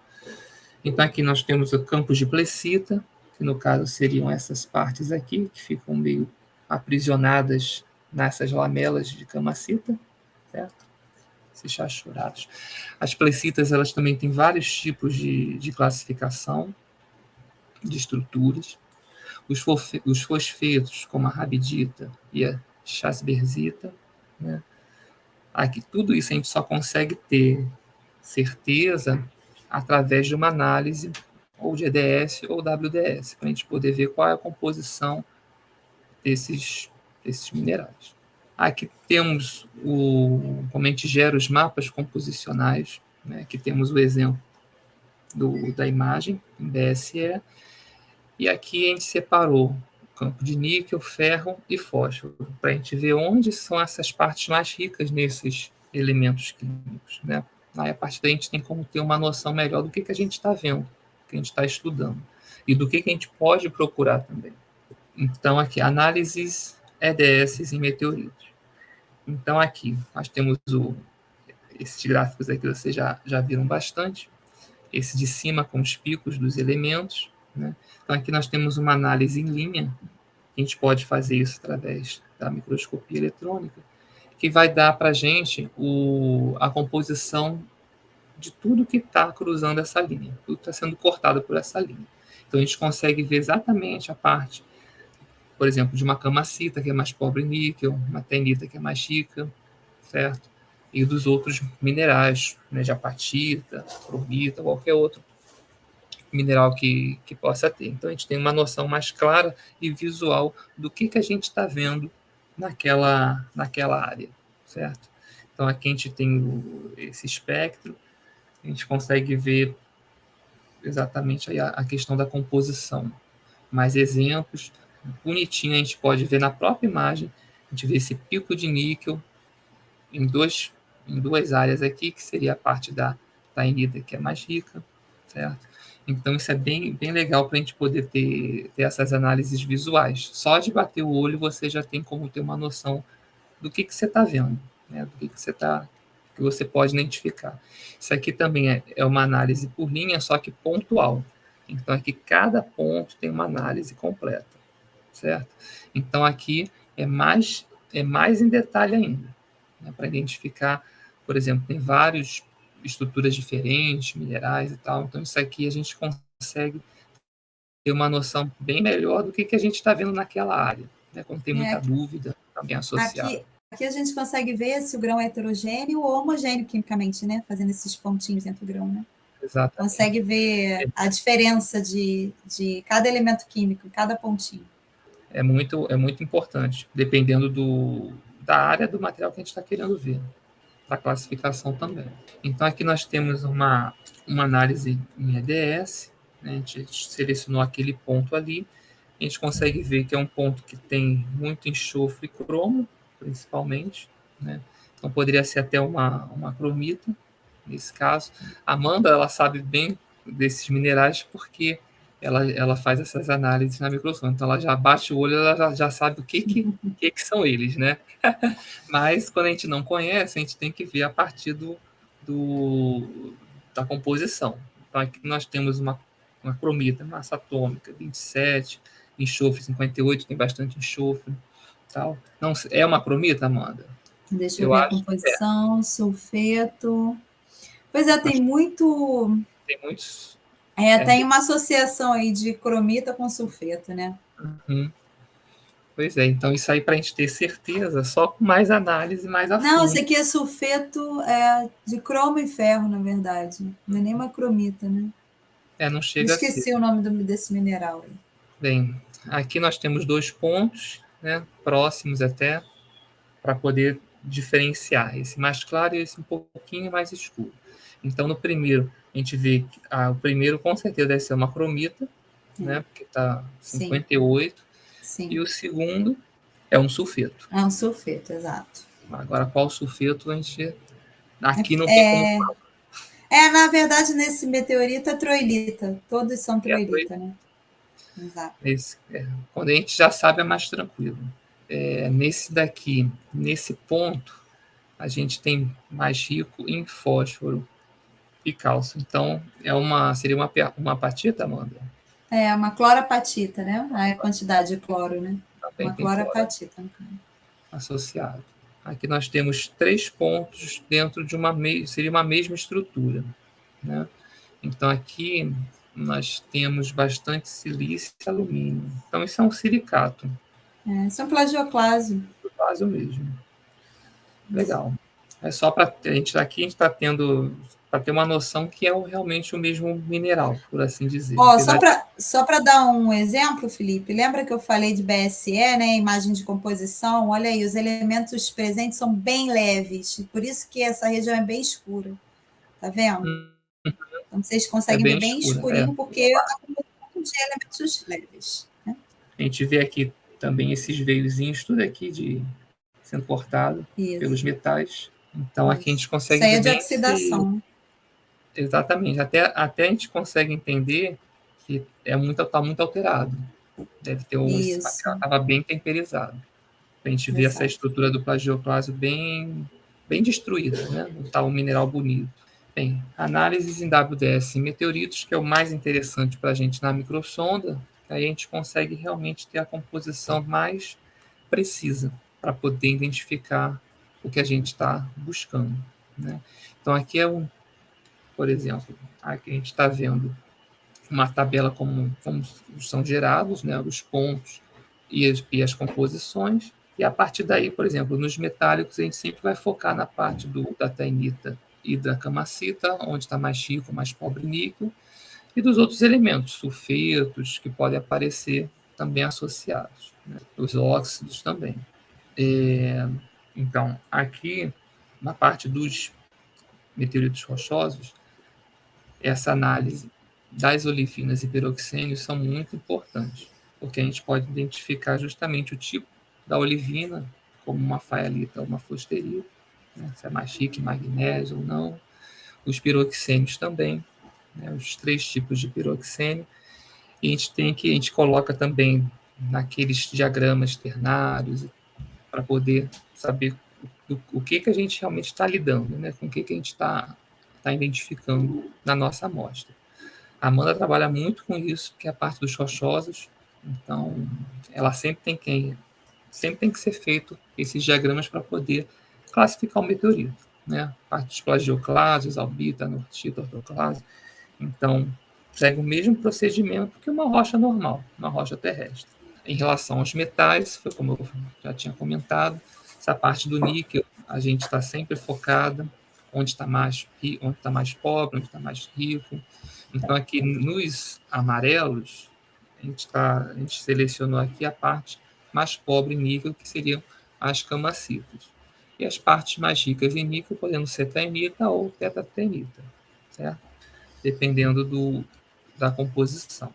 Então, aqui nós temos o campos de plecita, que no caso seriam essas partes aqui, que ficam meio aprisionadas nessas lamelas de camacita, certo? Esses chachurados. As plecitas, elas também têm vários tipos de classificação de estruturas. Os fosfetos, como a rabidita e a chasberzita, né? Aqui, tudo isso a gente só consegue ter certeza através de uma análise ou de EDS ou WDS, para a gente poder ver qual é a composição desses minerais. Aqui temos como a gente gera os mapas composicionais, né? Aqui temos o exemplo da imagem em BSE, e aqui a gente separou o campo de níquel, ferro e fósforo, para a gente ver onde são essas partes mais ricas nesses elementos químicos, né? Aí, a partir daí, a gente tem como ter uma noção melhor do que a gente está vendo, do que a gente está estudando, e do que a gente pode procurar também. Então, aqui, análises EDS em meteoritos. Então, aqui, nós temos esses gráficos aqui, vocês já viram bastante. Esse de cima com os picos dos elementos, né? Então, aqui nós temos uma análise em linha. A gente pode fazer isso através da microscopia eletrônica, que vai dar para a gente a composição de tudo que está cruzando essa linha, tudo está sendo cortado por essa linha. Então, a gente consegue ver exatamente a parte, por exemplo, de uma camacita, que é mais pobre em níquel, uma taenita, que é mais rica, certo? E dos outros minerais, né, de apatita, cromita, qualquer outro mineral que possa ter. Então, a gente tem uma noção mais clara e visual do que a gente está vendo naquela área, certo? Então, aqui a gente tem esse espectro, a gente consegue ver exatamente a questão da composição. Mais exemplos, bonitinho, a gente pode ver na própria imagem, a gente vê esse pico de níquel em duas áreas aqui, que seria a parte da taenita, que é mais rica, certo? Então, isso é bem, bem legal para a gente poder ter essas análises visuais. Só de bater o olho, você já tem como ter uma noção do que você está vendo, né? Do que você pode identificar. Isso aqui também é uma análise por linha, só que pontual. Então, aqui cada ponto tem uma análise completa, certo? Então, aqui é mais em detalhe ainda, né? Para identificar, por exemplo, tem várias estruturas diferentes, minerais e tal. Então, isso aqui a gente consegue ter uma noção bem melhor do que a gente está vendo naquela área, né? Quando tem muita dúvida também associada. Aqui a gente consegue ver se o grão é heterogêneo ou homogêneo quimicamente, né? Fazendo esses pontinhos entre o grão, né? Exatamente. Consegue ver a diferença de cada elemento químico, cada pontinho. É muito importante, dependendo da área do material que a gente está querendo ver, da classificação também. Então, aqui nós temos uma análise em EDS, né? A gente selecionou aquele ponto ali, a gente consegue ver que é um ponto que tem muito enxofre e cromo, principalmente, né? Então, poderia ser até uma cromita, nesse caso. A Amanda, ela sabe bem desses minerais, porque ela faz essas análises na microsonda. Então, ela já bate o olho, ela já sabe o que são eles, né? Mas, quando a gente não conhece, a gente tem que ver a partir da composição. Então, aqui nós temos uma cromita, massa atômica, 27, enxofre 58, tem bastante enxofre. Tal. Não, é uma cromita, Amanda? Deixa eu ver a composição, sulfeto. Pois é, tem muito... Tem muitos... tem uma associação aí de cromita com sulfeto, né? Uhum. Pois é, então isso aí para a gente ter certeza, só com mais análise, mais a fundo. Não, esse aqui é sulfeto de cromo e ferro, na verdade. Não é nem uma cromita, né? Não chega a ser. Esqueci o nome desse mineral aí. Bem, aqui nós temos 2 pontos, né, próximos até, para poder diferenciar esse mais claro e esse um pouquinho mais escuro. Então, no primeiro, a gente vê que o primeiro com certeza deve ser uma cromita, né, porque está 58, Sim. E o segundo é um sulfeto. É um sulfeto, exato. Agora, qual sulfeto a gente... Aqui não tem como falar. Na verdade, nesse meteorito é troilita. Todos são troilita, né? Exato. Quando a gente já sabe, é mais tranquilo. Nesse daqui, nesse ponto, a gente tem mais rico em fósforo e cálcio. Então, seria uma apatita, Amanda? Uma cloropatita, né? A quantidade de cloro, né? Também uma tem cloropatita. Associado. Aqui nós temos 3 pontos dentro de seria uma mesma estrutura, né? Então, aqui nós temos bastante silício e alumínio. Então, isso é um silicato. Isso é um plagioclásio. Plagioclásio mesmo. Legal. É só para a gente está tendo para ter uma noção que é realmente o mesmo mineral, por assim dizer. Só para dar um exemplo, Felipe, lembra que eu falei de BSE, né? Imagem de composição? Olha aí, os elementos presentes são bem leves, por isso que essa região é bem escura. Tá vendo? Então, vocês conseguem ver bem escurinho, porque a composição de elementos leves. Né? A gente vê aqui também esses veiozinhos, tudo aqui sendo cortado pelos metais. Então, aqui a gente consegue ver. Isso aí é de oxidação. Exatamente. Até a gente consegue entender que está muito alterado. Deve ter estava bem temperizado. A gente vê essa estrutura do plagioclásio bem destruída, né? Não está um mineral bonito. Bem, análises em WDS em meteoritos, que é o mais interessante para a gente na microsonda, aí a gente consegue realmente ter a composição mais precisa para poder identificar o que a gente está buscando, né? Então, aqui por exemplo, aqui a gente está vendo uma tabela como são gerados, né, os pontos e as composições, e a partir daí, por exemplo, nos metálicos, a gente sempre vai focar na parte da taenita e da camacita, onde está mais rico, mais pobre níquel, e dos outros elementos, sulfetos, que podem aparecer também associados, né? Os óxidos também. Então, aqui, na parte dos meteoritos rochosos, essa análise das olefinas e piroxênios são muito importantes, porque a gente pode identificar justamente o tipo da olivina, como uma faelita ou uma fluosterita, né? Se é mais rica em magnésio ou não. Os piroxênios também, né? Os 3 tipos de piroxênio. E a gente coloca também naqueles diagramas ternários para poder saber o que a gente realmente está lidando, né? Com o que a gente está identificando na nossa amostra. A Amanda trabalha muito com isso, que é a parte dos rochosos, então ela sempre tem que ser feito esses diagramas para poder classificar o meteorito, né? A parte dos plagioclásios, albita, anortita, ortoclásio. Então, segue o mesmo procedimento que uma rocha normal, uma rocha terrestre. Em relação aos metais, foi como eu já tinha comentado, essa parte do níquel, a gente está sempre focada onde está mais pobre, onde está mais rico. Então, aqui nos amarelos, a gente selecionou aqui a parte mais pobre em níquel, que seriam as camacitas. E as partes mais ricas em níquel, podendo ser taenita ou tetatenita, certo? Dependendo da composição.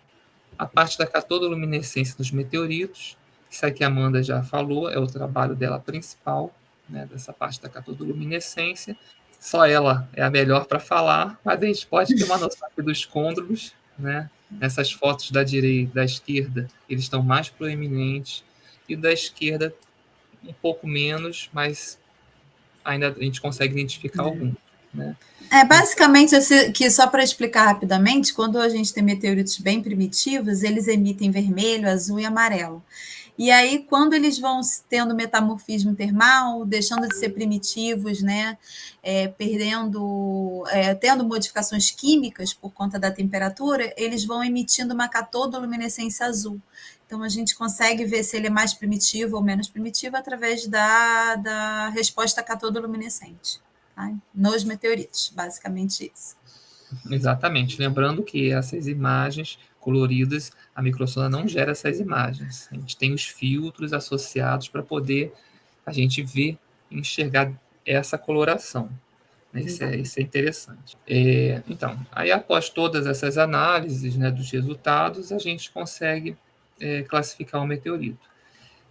A parte da catodoluminescência dos meteoritos, isso aqui a Amanda já falou, é o trabalho dela principal, né, dessa parte da catodoluminescência. Só ela é a melhor para falar, mas a gente pode ter uma noção aqui dos côndrulos, né? Nessas fotos da direita, da esquerda, eles estão mais proeminentes, e da esquerda um pouco menos, mas ainda a gente consegue identificar alguns, né? Basicamente, que só para explicar rapidamente, quando a gente tem meteoritos bem primitivos, eles emitem vermelho, azul e amarelo. E aí, quando eles vão tendo metamorfismo termal, deixando de ser primitivos, né, tendo modificações químicas por conta da temperatura, eles vão emitindo uma catodoluminescência azul. Então, a gente consegue ver se ele é mais primitivo ou menos primitivo através da resposta catodoluminescente, tá? Nos meteoritos, basicamente isso. Exatamente. Lembrando que essas imagens coloridas, a microsonda não gera essas imagens. A gente tem os filtros associados para poder a gente ver e enxergar essa coloração. Isso é interessante. Então, aí após todas essas análises, né, dos resultados, a gente consegue classificar o meteorito.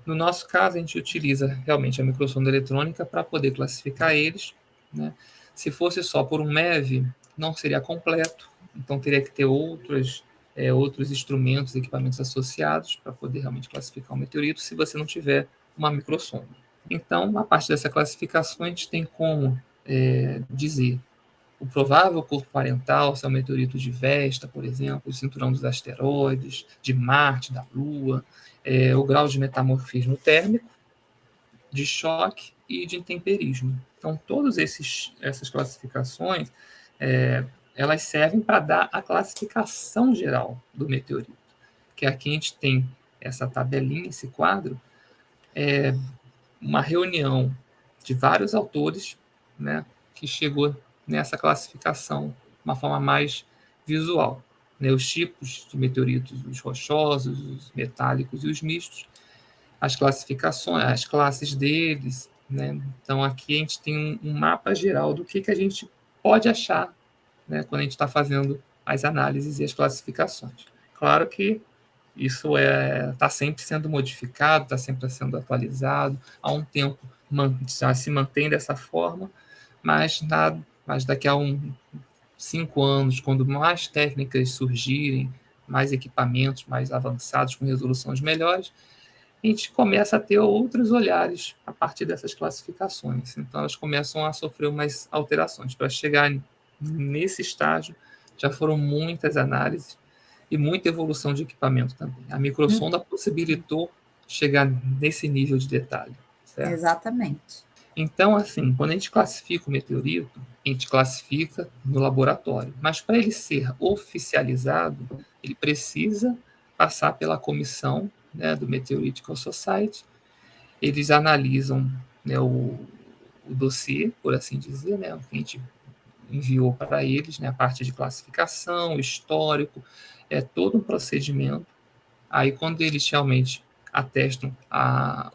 No nosso caso, a gente utiliza realmente a microsonda eletrônica para poder classificar eles, né? Se fosse só por um MEV, não seria completo, então teria que ter outros instrumentos, equipamentos associados para poder realmente classificar o meteorito, se você não tiver uma microsonda. Então, a partir dessa classificação, a gente tem como dizer o provável corpo parental, se é o meteorito de Vesta, por exemplo, o cinturão dos asteroides, de Marte, da Lua, o grau de metamorfismo térmico, de choque e de intemperismo. Então, todas essas classificações, elas servem para dar a classificação geral do meteorito, que aqui a gente tem essa tabelinha, esse quadro, uma reunião de vários autores, né, que chegou nessa classificação de uma forma mais visual. Né, os tipos de meteoritos, os rochosos, os metálicos e os mistos, as classificações, as classes deles. Né? Então, aqui a gente tem um mapa geral do que a gente pode achar, né, quando a gente está fazendo as análises e as classificações. Claro que isso está sempre sendo modificado, está sempre sendo atualizado. Há um tempo já se mantém dessa forma, mas daqui a 5 anos, quando mais técnicas surgirem, mais equipamentos mais avançados, com resoluções melhores, a gente começa a ter outros olhares a partir dessas classificações. Então, elas começam a sofrer umas alterações. Para chegar nesse estágio, já foram muitas análises e muita evolução de equipamento também. A microsonda possibilitou chegar nesse nível de detalhe. Certo? Exatamente. Então, assim, quando a gente classifica o meteorito, a gente classifica no laboratório. Mas para ele ser oficializado, ele precisa passar pela comissão, né, do Meteorological Society. Eles analisam, né, o dossiê, por assim dizer, né, o que a gente enviou para eles, né, a parte de classificação, histórico, todo um procedimento. Aí, quando eles realmente atestam a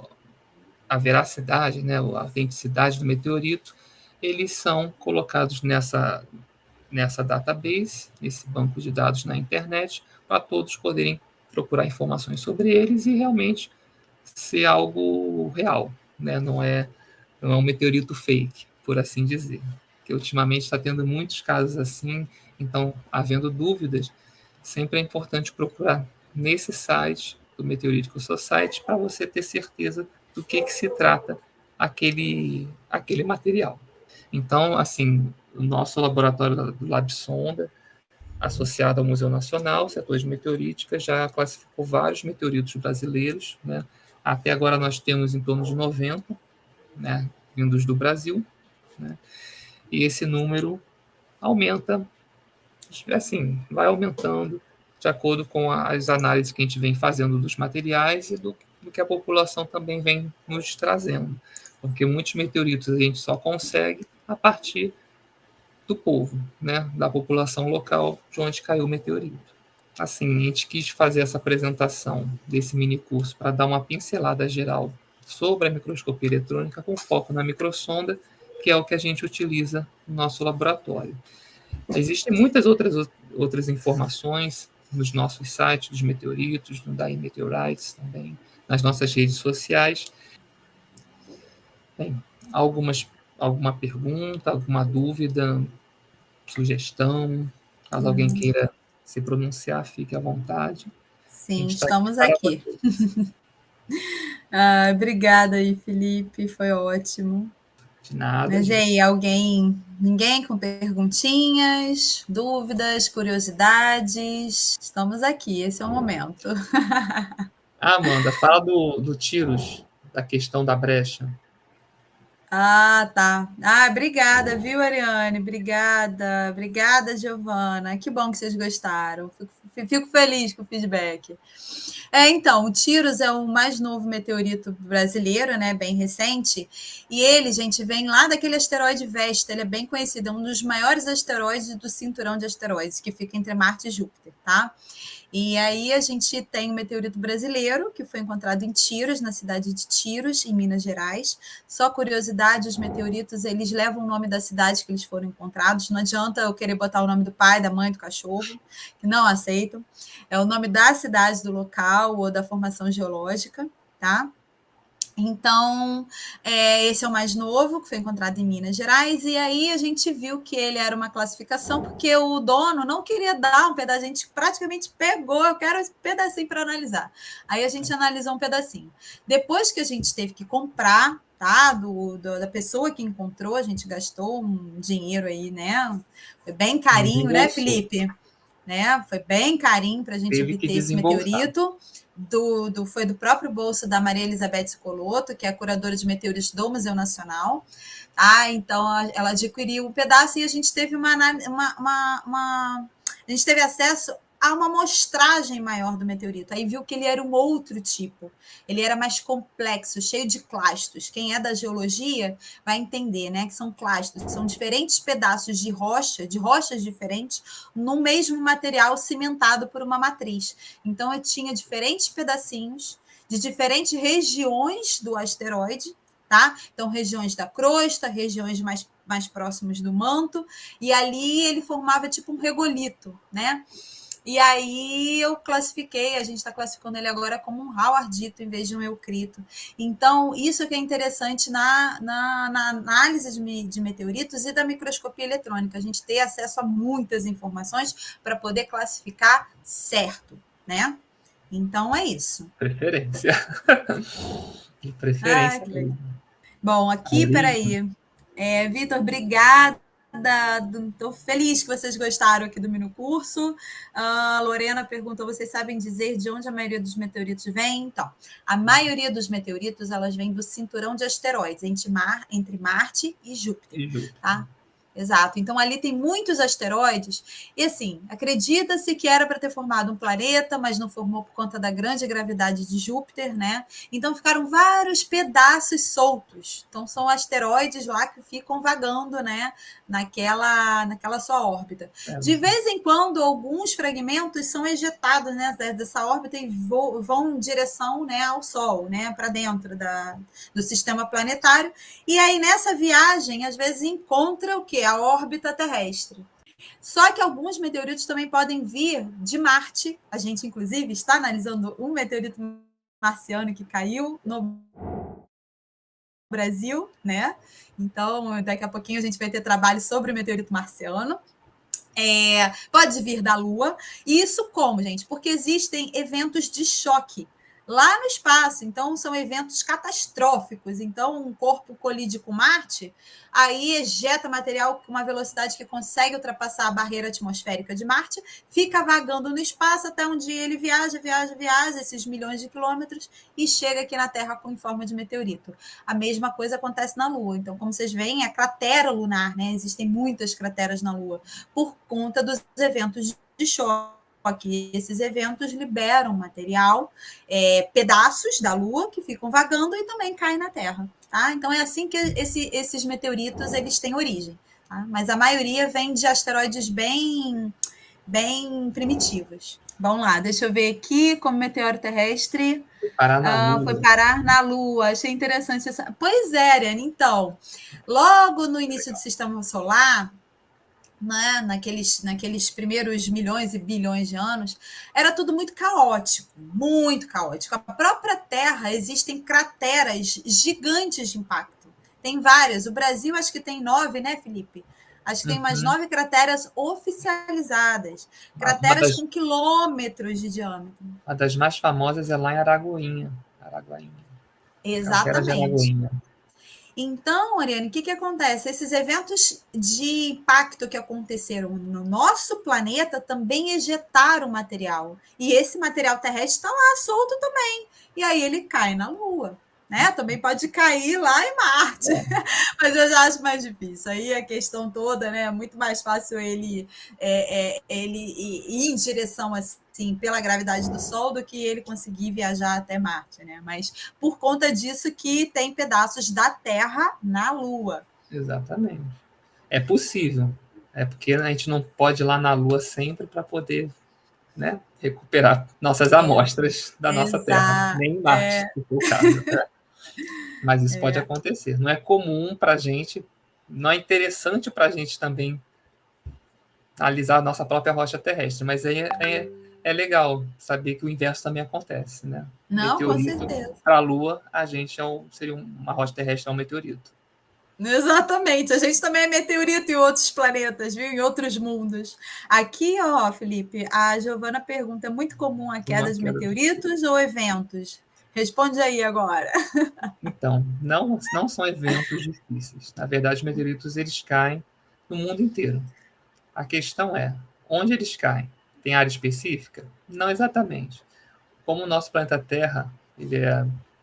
veracidade, né, a autenticidade do meteorito, eles são colocados nessa database, nesse banco de dados na internet, para todos poderem procurar informações sobre eles e realmente ser algo real, né? Não é um meteorito fake, por assim dizer. Que ultimamente está tendo muitos casos assim, então, havendo dúvidas, sempre é importante procurar nesse site do Meteorological Society para você ter certeza do que se trata aquele material. Então, assim, o nosso laboratório do LabSonda, associado ao Museu Nacional, setor de meteorítica, já classificou vários meteoritos brasileiros, né? Até agora nós temos em torno de 90, né, vindos do Brasil, né? E esse número aumenta, assim, vai aumentando de acordo com as análises que a gente vem fazendo dos materiais e do que a população também vem nos trazendo. Porque muitos meteoritos a gente só consegue a partir do povo, né, da população local de onde caiu o meteorito. Assim, a gente quis fazer essa apresentação desse mini curso para dar uma pincelada geral sobre a microscopia eletrônica com foco na microsonda, que é o que a gente utiliza no nosso laboratório. Existem muitas outras informações nos nossos sites dos meteoritos, no DAI Meteorites também, nas nossas redes sociais. Bem, alguma pergunta, alguma dúvida, sugestão, caso alguém queira se pronunciar, fique à vontade. Sim, estamos aqui. Obrigada aí, Felipe, foi ótimo. De nada. Mas e aí, ninguém com perguntinhas, dúvidas, curiosidades? Estamos aqui, esse é o momento. Amanda, fala do Tiros, da questão da brecha. Tá. Obrigada, viu, Ariane? Obrigada, Giovana. Que bom que vocês gostaram. Fico feliz com o feedback. Então, o Tiros é o mais novo meteorito brasileiro, né? Bem recente. E ele, gente, vem lá daquele asteroide Vesta. Ele é bem conhecido, é um dos maiores asteroides do cinturão de asteroides, que fica entre Marte e Júpiter, tá? E aí a gente tem um meteorito brasileiro, que foi encontrado em Tiros, na cidade de Tiros, em Minas Gerais. Só curiosidade, os meteoritos, eles levam o nome da cidade que eles foram encontrados. Não adianta eu querer botar o nome do pai, da mãe, do cachorro, que não aceitam. É o nome da cidade, do local ou da formação geológica, tá? Então, esse é o mais novo, que foi encontrado em Minas Gerais, e aí a gente viu que ele era uma classificação, porque o dono não queria dar um pedaço, a gente praticamente pegou, eu quero esse pedacinho para analisar. Aí a gente analisou um pedacinho. Depois que a gente teve que comprar, tá, da pessoa que encontrou, a gente gastou um dinheiro aí, né? Foi bem carinho, né, Felipe? Né? Foi bem carinho para a gente obter esse meteorito. Foi do próprio bolso da Maria Elizabeth Scoloto, que é a curadora de meteoritos do Museu Nacional. Então, ela adquiriu um pedaço e a gente teve a gente teve acesso a uma amostragem maior do meteorito. Aí viu que ele era um outro tipo. Ele era mais complexo, cheio de clastos. Quem é da geologia vai entender, né? Que são clastos, que são diferentes pedaços de rochas diferentes, no mesmo material cimentado por uma matriz. Então, eu tinha diferentes pedacinhos de diferentes regiões do asteroide, tá? Então, regiões da crosta, regiões mais próximas do manto, e ali ele formava tipo um regolito, né? E aí eu classifiquei, a gente está classificando ele agora como um howardito em vez de um eucrito. Então, isso que é interessante na análise de meteoritos e da microscopia eletrônica, a gente ter acesso a muitas informações para poder classificar certo, né? Então, é isso. Preferência. De preferência. Que legal. Bom, aqui, peraí. Vitor, obrigada. Estou feliz que vocês gostaram aqui do Minocurso. Lorena perguntou: vocês sabem dizer de onde a maioria dos meteoritos vem? Então, a maioria dos meteoritos elas vêm do cinturão de asteroides entre Marte e Júpiter. Tá? Exato. Então, ali tem muitos asteroides. E, assim, acredita-se que era para ter formado um planeta, mas não formou por conta da grande gravidade de Júpiter, né? Então, ficaram vários pedaços soltos. Então, são asteroides lá que ficam vagando, né? Naquela sua órbita. De vez em quando, alguns fragmentos são ejetados, né, dessa órbita e vão em direção, né, ao Sol, né? Para dentro do sistema planetário. E aí, nessa viagem, às vezes encontra o quê? A órbita terrestre. Só que alguns meteoritos também podem vir de Marte. A gente, inclusive, está analisando um meteorito marciano que caiu no Brasil, né? Então, daqui a pouquinho a gente vai ter trabalho sobre o meteorito marciano. Pode vir da Lua. E isso como, gente? Porque existem eventos de choque lá no espaço, então são eventos catastróficos. Então, um corpo colide com Marte, aí ejeta material com uma velocidade que consegue ultrapassar a barreira atmosférica de Marte, fica vagando no espaço até um dia ele viaja esses milhões de quilômetros e chega aqui na Terra em forma de meteorito. A mesma coisa acontece na Lua. Então, como vocês veem, é a cratera lunar, né? Existem muitas crateras na Lua por conta dos eventos de choque. Esses eventos liberam material, pedaços da Lua que ficam vagando e também caem na Terra. Tá? Então, é assim que esses meteoritos eles têm origem. Tá? Mas a maioria vem de asteroides bem primitivos. Vamos lá, deixa eu ver aqui como meteoro terrestre foi parar na Lua. Achei interessante essa. Pois é, Ariane. Então, logo no início do sistema solar, né, naqueles primeiros milhões e bilhões de anos, era tudo muito caótico, muito caótico. A própria Terra, existem crateras gigantes de impacto. Tem várias. O Brasil, acho que tem 9, né, Felipe? Acho que tem umas 9 crateras oficializadas. Crateras com quilômetros de diâmetro. Uma das mais famosas é lá em Araguainha. Cratera de Exatamente. Araguainha. Então, Ariane, o que acontece? Esses eventos de impacto que aconteceram no nosso planeta também ejetaram material. E esse material terrestre está lá solto também. E aí ele cai na Lua. Né? Também pode cair lá em Marte, mas eu já acho mais difícil. Aí a questão toda, né? É muito mais fácil ele ir em direção assim pela gravidade do Sol do que ele conseguir viajar até Marte, né? Mas por conta disso que tem pedaços da Terra na Lua. Exatamente. É possível. É porque a gente não pode ir lá na Lua sempre para poder, né, recuperar nossas amostras da nossa Terra, nem em Marte, se for o caso. Né? Mas isso pode acontecer. Não é comum para a gente, não é interessante para a gente também analisar a nossa própria rocha terrestre, mas aí é legal saber que o inverso também acontece, né? Não, Meteorito, com certeza. para a Lua, a gente seria uma rocha terrestre, é um meteorito. Exatamente, a gente também é meteorito em outros planetas, viu? Em outros mundos. Aqui, ó, Felipe, a Giovana pergunta: é muito comum a queda de meteoritos ou eventos? Responde aí agora. Então, não são eventos difíceis. Na verdade, os meteoritos eles caem no mundo inteiro. A questão é, onde eles caem? Tem área específica? Não exatamente. Como o nosso planeta Terra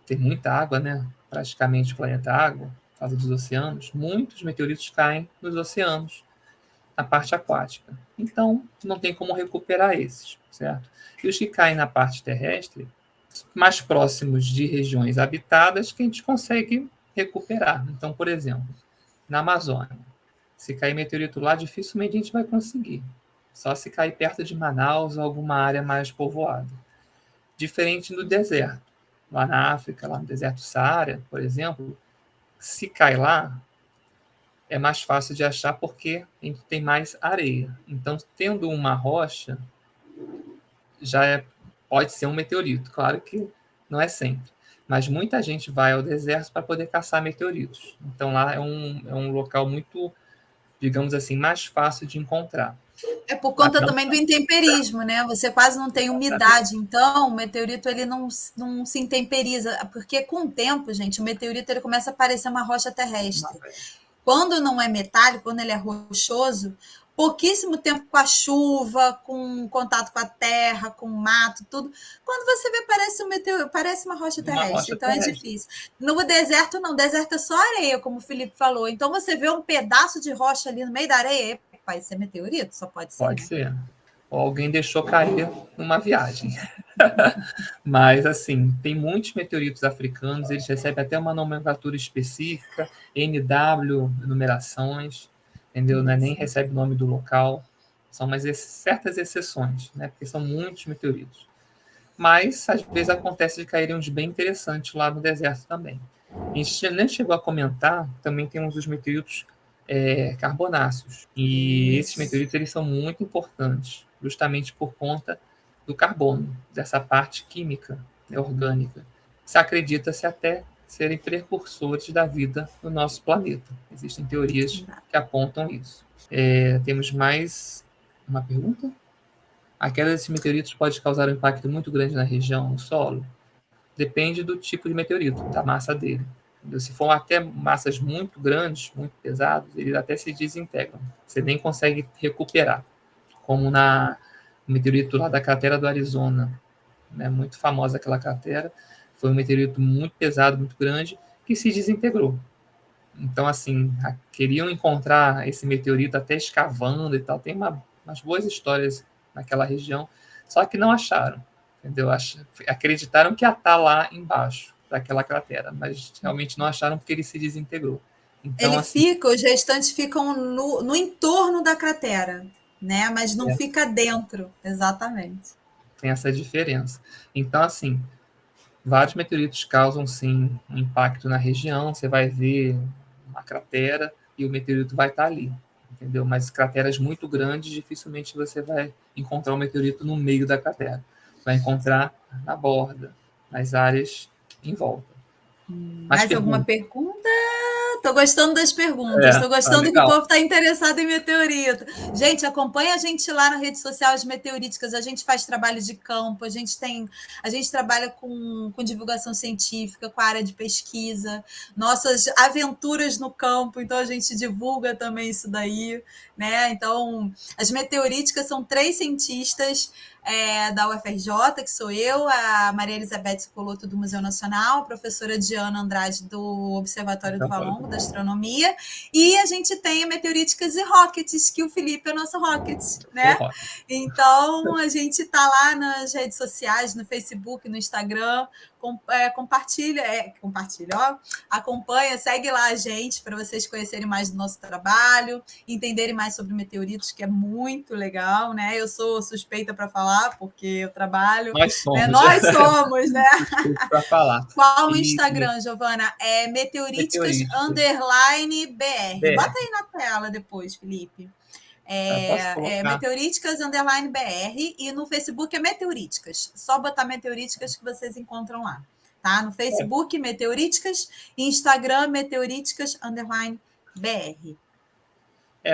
tem muita água, né? Praticamente o planeta água, por causa dos oceanos, muitos meteoritos caem nos oceanos, na parte aquática. Então, não tem como recuperar esses, certo? E os que caem na parte terrestre, mais próximos de regiões habitadas, que a gente consegue recuperar. Então, por exemplo, na Amazônia, se cair meteorito lá, dificilmente a gente vai conseguir. Só se cair perto de Manaus ou alguma área mais povoada. Diferente do deserto. Lá na África, lá no deserto Saara, por exemplo, se cai lá, é mais fácil de achar porque a gente tem mais areia. Então, tendo uma rocha, pode ser um meteorito. Claro que não é sempre. Mas muita gente vai ao deserto para poder caçar meteoritos. Então, lá é um local muito, digamos assim, mais fácil de encontrar. É por conta também do intemperismo, né? Você quase não tem umidade, então o meteorito ele não se intemperiza, porque com o tempo, gente, o meteorito ele começa a parecer uma rocha terrestre. Quando não é metálico, quando ele é rochoso, pouquíssimo tempo com a chuva, com contato com a terra, com o mato, tudo. Quando você vê, parece uma rocha terrestre. Então é difícil. No deserto, não. Deserto é só areia, como o Felipe falou. Então você vê um pedaço de rocha ali no meio da areia, vai ser meteorito? Só pode ser. Pode ser. Ou alguém deixou cair numa viagem. Mas, assim, tem muitos meteoritos africanos, eles recebem até uma nomenclatura específica, NW, numerações, entendeu? Não é nem recebe o nome do local. São certas exceções, né? Porque são muitos meteoritos. Mas, às vezes, acontece de caírem uns bem interessantes lá no deserto também. A gente nem chegou a comentar, também temos os meteoritos carbonáceos. E esses meteoritos eles são muito importantes, justamente por conta do carbono, dessa parte química, orgânica. Se acredita-se até serem precursores da vida no nosso planeta. Existem teorias que apontam isso. Temos mais uma pergunta? A queda desses meteoritos pode causar um impacto muito grande na região, no solo? Depende do tipo de meteorito, da massa dele. Se for até massas muito grandes, muito pesadas, eles até se desintegram. Você nem consegue recuperar. Como no meteorito lá da cratera do Arizona. Né? Muito famosa aquela cratera. Foi um meteorito muito pesado, muito grande, que se desintegrou. Então, assim, queriam encontrar esse meteorito até escavando e tal. Tem umas boas histórias naquela região, só que não acharam. Entendeu? Acreditaram que ia estar lá embaixo daquela cratera, mas realmente não acharam porque ele se desintegrou. Então, os restantes ficam no entorno da cratera, né? Mas não fica dentro, exatamente. Tem essa diferença. Então, assim, vários meteoritos causam, sim, um impacto na região. Você vai ver uma cratera e o meteorito vai estar ali, entendeu? Mas crateras muito grandes, dificilmente você vai encontrar um meteorito no meio da cratera. Vai encontrar na borda, nas áreas em volta. Mais alguma pergunta? Tô gostando das perguntas, tô gostando que o legal. povo está interessado em meteorito. Gente, acompanha a gente lá na rede social As Meteoríticas, a gente faz trabalho de campo, a gente trabalha com divulgação científica, com a área de pesquisa, nossas aventuras no campo, então a gente divulga também isso daí, né? Então, as Meteoríticas são 3 cientistas da UFRJ, que sou eu, a Maria Elizabeth Coloto, do Museu Nacional, a professora Diana Andrade, do Observatório do Valongo, da Astronomia, e a gente tem a Meteoríticas e Rockets, que o Felipe é nosso Rocket, né? Então, a gente está lá nas redes sociais, no Facebook, no Instagram, compartilha, ó, acompanha, segue lá a gente para vocês conhecerem mais do nosso trabalho, entenderem mais sobre meteoritos, que é muito legal, né? Eu sou suspeita para falar, porque eu trabalho. Nós somos. Né? Nós somos, né? Para falar. Qual o Instagram, Giovana? É Meteoríticas_BR. Bota aí na tela depois, Felipe. Meteoríticas_BR, e no Facebook é Meteoríticas. Só botar Meteoríticas que vocês encontram lá. Tá? No Facebook, Meteoríticas, e Instagram, Meteoríticas_BR.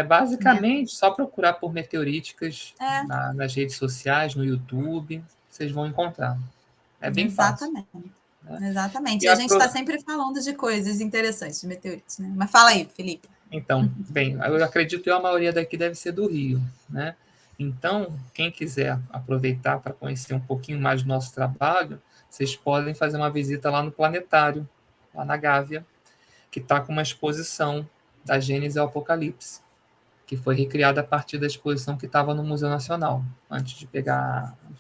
Basicamente, só procurar por Meteoríticas nas redes sociais, no YouTube, vocês vão encontrar. É bem fácil. Né? Exatamente. E a gente está sempre falando de coisas interessantes de meteoritos, né? Mas fala aí, Felipe. Então, bem, eu acredito que a maioria daqui deve ser do Rio, né? Então, quem quiser aproveitar para conhecer um pouquinho mais do nosso trabalho, vocês podem fazer uma visita lá no planetário, lá na Gávea, que está com uma exposição da Gênese ao Apocalipse, que foi recriada a partir da exposição que estava no Museu Nacional, antes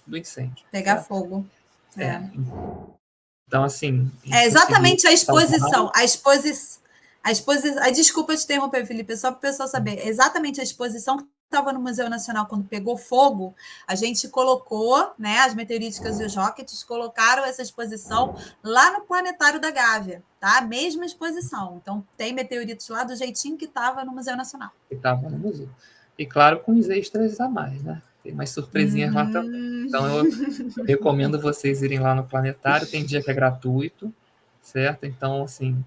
do incêndio. Pegar fogo. Então, assim... exatamente a exposição. Desculpa te interromper, Felipe, só para o pessoal saber. Exatamente a exposição que estava no Museu Nacional quando pegou fogo, a gente colocou, né, as Meteoríticas e os Rockets colocaram essa exposição lá no Planetário da Gávea, tá? A mesma exposição. Então, tem meteoritos lá do jeitinho que estava no Museu Nacional. Que estava no museu. E, claro, com os extras a mais, né? Tem umas surpresinhas lá também. Então, eu recomendo vocês irem lá no Planetário. Tem dia que é gratuito, certo? Então, assim,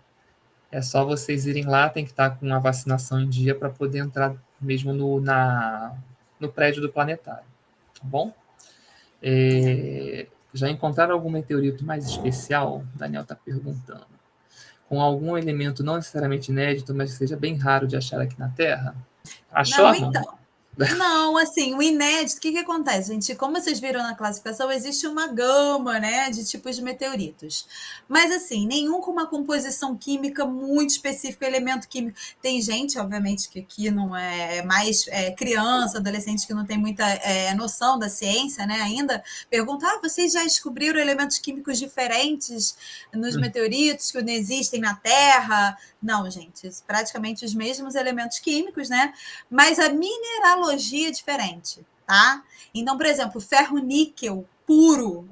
é só vocês irem lá. Tem que estar com a vacinação em dia para poder entrar mesmo no prédio do Planetário. Tá bom? Já encontraram algum meteorito mais especial? O Daniel está perguntando. Com algum elemento não necessariamente inédito, mas que seja bem raro de achar aqui na Terra? Achou? Não, então... Não, assim, o inédito, o que acontece, gente? Como vocês viram na classificação, existe uma gama, né, de tipos de meteoritos. Mas, assim, nenhum com uma composição química muito específica, elemento químico. Tem gente, obviamente, que aqui não é mais criança, adolescente, que não tem muita noção da ciência, né, ainda, pergunta, vocês já descobriram elementos químicos diferentes nos meteoritos que não existem na Terra? Não, gente, praticamente os mesmos elementos químicos, né? Mas a mineralogia é diferente, tá? Então, por exemplo, ferro-níquel puro,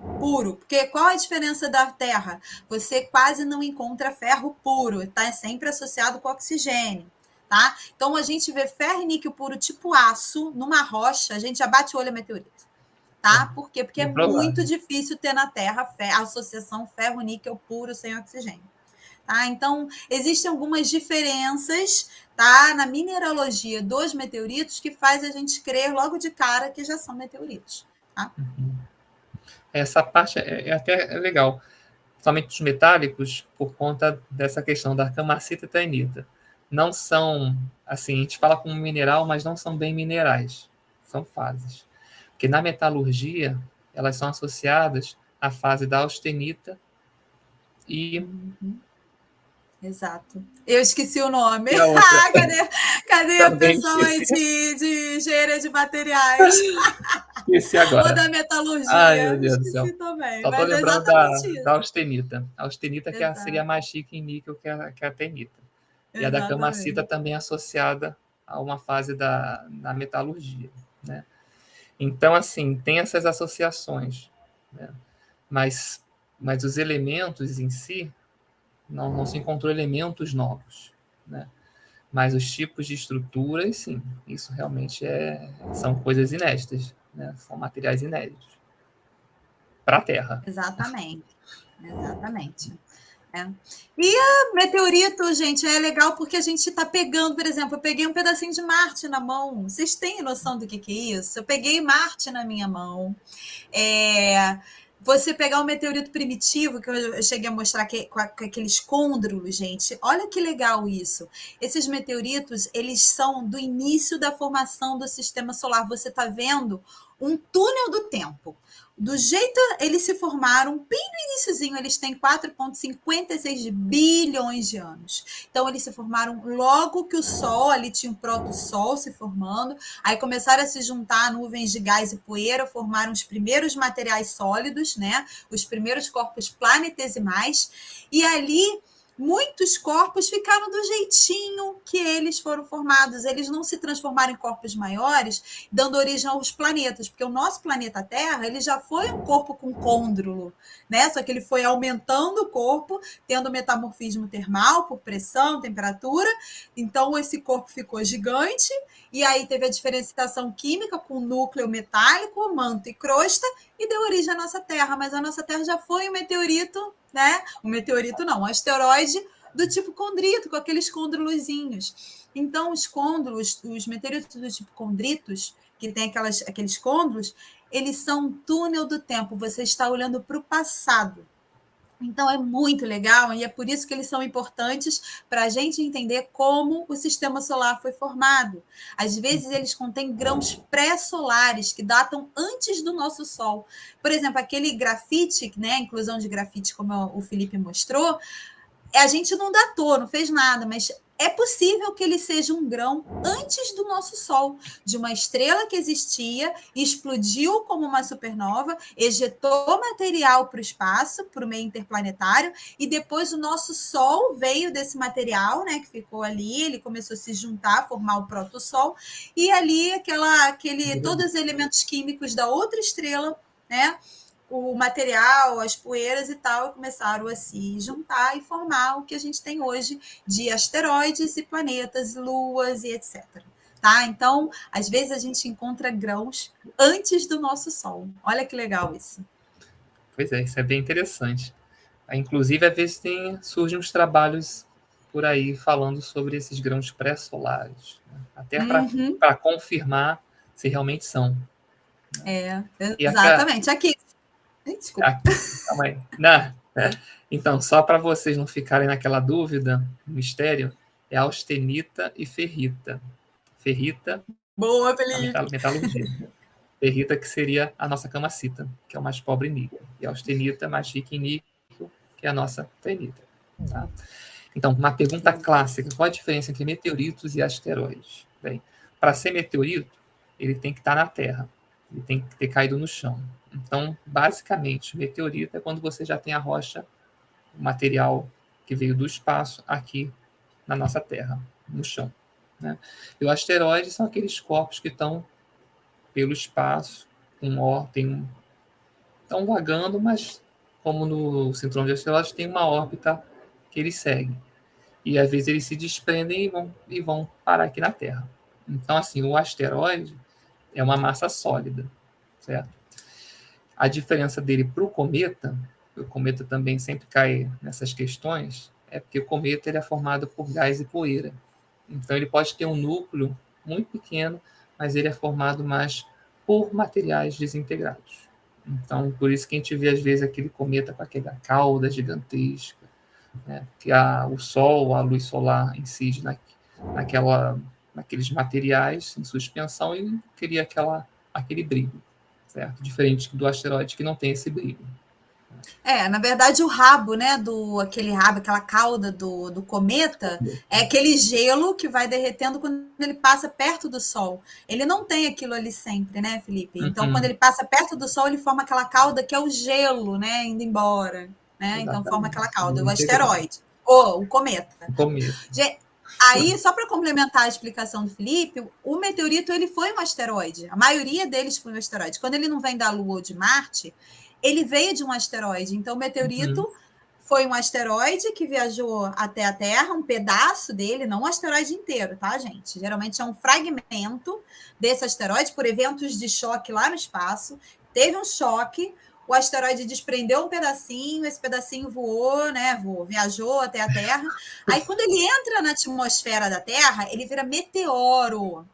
porque qual a diferença da Terra? Você quase não encontra ferro puro, tá sempre associado com oxigênio, tá? Então, a gente vê ferro e níquel puro tipo aço numa rocha, a gente já bate o olho a meteorito, tá? Por quê? Porque é muito difícil ter na Terra a associação ferro-níquel puro sem oxigênio. Tá? Então, existem algumas diferenças, tá, na mineralogia dos meteoritos que faz a gente crer logo de cara que já são meteoritos. Tá? Essa parte é até legal, somente os metálicos, por conta dessa questão da argamacita e taenita. Não são, assim, a gente fala como mineral, mas não são bem minerais, são fases. Porque na metalurgia, elas são associadas à fase da austenita e... Exato. Eu esqueci o nome. Cadê o pessoal aí de engenharia de materiais? Esqueci agora. Ou da metalurgia. Ai, meu Deus do céu. Também. Só estou lembrando da austenita. A austenita que seria mais chique em níquel que a taenita. E a da camacita também associada a uma fase da metalurgia. Né? Então, assim, tem essas associações. Né? Mas os elementos em si, não se encontrou elementos novos, né? Mas os tipos de estruturas, sim, isso realmente são coisas inéditas, né? São materiais inéditos para a Terra. Exatamente. É. E a meteorito, gente, é legal porque a gente está pegando, por exemplo, eu peguei um pedacinho de Marte na mão. Vocês têm noção do que é isso? Eu peguei Marte na minha mão. Você pegar um meteorito primitivo, que eu cheguei a mostrar com aqueles côndrulos, gente, olha que legal isso. Esses meteoritos, eles são do início da formação do sistema solar. Você está vendo um túnel do tempo. Do jeito eles se formaram, bem no iniciozinho, eles têm 4,56 bilhões de anos. Então, eles se formaram logo que o Sol, ali tinha um proto-Sol se formando, aí começaram a se juntar nuvens de gás e poeira, formaram os primeiros materiais sólidos, né? Os primeiros corpos planetesimais, e ali muitos corpos ficaram do jeitinho que eles foram formados. Eles não se transformaram em corpos maiores, dando origem aos planetas, porque o nosso planeta Terra ele já foi um corpo com côndrulo, né? Só que ele foi aumentando o corpo, tendo metamorfismo termal por pressão, temperatura. Então, esse corpo ficou gigante, e aí teve a diferenciação química com núcleo metálico, manto e crosta, e deu origem à nossa Terra. Mas a nossa Terra já foi um meteorito, né? Um meteorito não, um asteroide do tipo condrito, com aqueles condrulozinhos. Então, os côndulos, os meteoritos do tipo condritos, que tem aqueles côndulos, eles são um túnel do tempo. Você está olhando para o passado. Então, é muito legal e é por isso que eles são importantes para a gente entender como o sistema solar foi formado. Às vezes, eles contêm grãos pré-solares que datam antes do nosso Sol. Por exemplo, aquele grafite, né, a inclusão de grafite, como o Felipe mostrou, a gente não datou, não fez nada, mas é possível que ele seja um grão antes do nosso Sol, de uma estrela que existia, explodiu como uma supernova, ejetou material para o espaço, para o meio interplanetário, e depois o nosso Sol veio desse material, né, que ficou ali, ele começou a se juntar, formar o protossol, e ali todos os elementos químicos da outra estrela, né, o material, as poeiras e tal, começaram a se juntar e formar o que a gente tem hoje de asteroides e planetas, luas e etc. Tá? Então, às vezes a gente encontra grãos antes do nosso Sol. Olha que legal isso. Pois é, isso é bem interessante. Inclusive, às vezes surgem uns trabalhos por aí falando sobre esses grãos pré-solares, né? Até para confirmar se realmente são. Exatamente. Aqui. Desculpa. Calma aí. Não. Então, só para vocês não ficarem naquela dúvida, mistério, é austenita e ferrita. Ferrita, boa, Felipe. A metalurgia. Ferrita, que seria a nossa camacita, que é o mais pobre em níquel. E a austenita, mais rica em níquel, que é a nossa ferrita. Tá? Então, uma pergunta clássica: qual a diferença entre meteoritos e asteroides? Bem, para ser meteorito, ele tem que estar na Terra, ele tem que ter caído no chão. Então, basicamente, meteorito é quando você já tem a rocha, o material que veio do espaço aqui na nossa Terra, no chão. Né? E o asteroide são aqueles corpos que estão pelo espaço, estão vagando, mas como no cinturão de asteroides tem uma órbita que eles seguem. E às vezes eles se desprendem e vão parar aqui na Terra. Então, assim, o asteroide é uma massa sólida, certo? A diferença dele para o cometa também sempre cai nessas questões, é porque o cometa ele é formado por gás e poeira. Então, ele pode ter um núcleo muito pequeno, mas ele é formado mais por materiais desintegrados. Então, por isso que a gente vê, às vezes, aquele cometa com aquela cauda gigantesca, né? Que o Sol, a luz solar incide naqueles materiais em suspensão e cria aquele brilho, certo? Diferente do asteroide, que não tem esse brilho. Na verdade, o rabo, né, aquela cauda do cometa, é aquele gelo que vai derretendo quando ele passa perto do Sol. Ele não tem aquilo ali sempre, né, Felipe? Então, quando ele passa perto do Sol, ele forma aquela cauda que é o gelo, né, indo embora, né? Então, forma aquela cauda, o asteroide, ou o cometa. Aí, só para complementar a explicação do Felipe, o meteorito ele foi um asteroide. A maioria deles foi um asteroide. Quando ele não vem da Lua ou de Marte, ele veio de um asteroide. Então, o meteorito foi um asteroide que viajou até a Terra, um pedaço dele, não um asteroide inteiro, tá, gente? Geralmente é um fragmento desse asteroide por eventos de choque lá no espaço. Teve um choque, o asteroide desprendeu um pedacinho, esse pedacinho voou, né? Viajou até a Terra. Aí, quando ele entra na atmosfera da Terra, ele vira meteoro.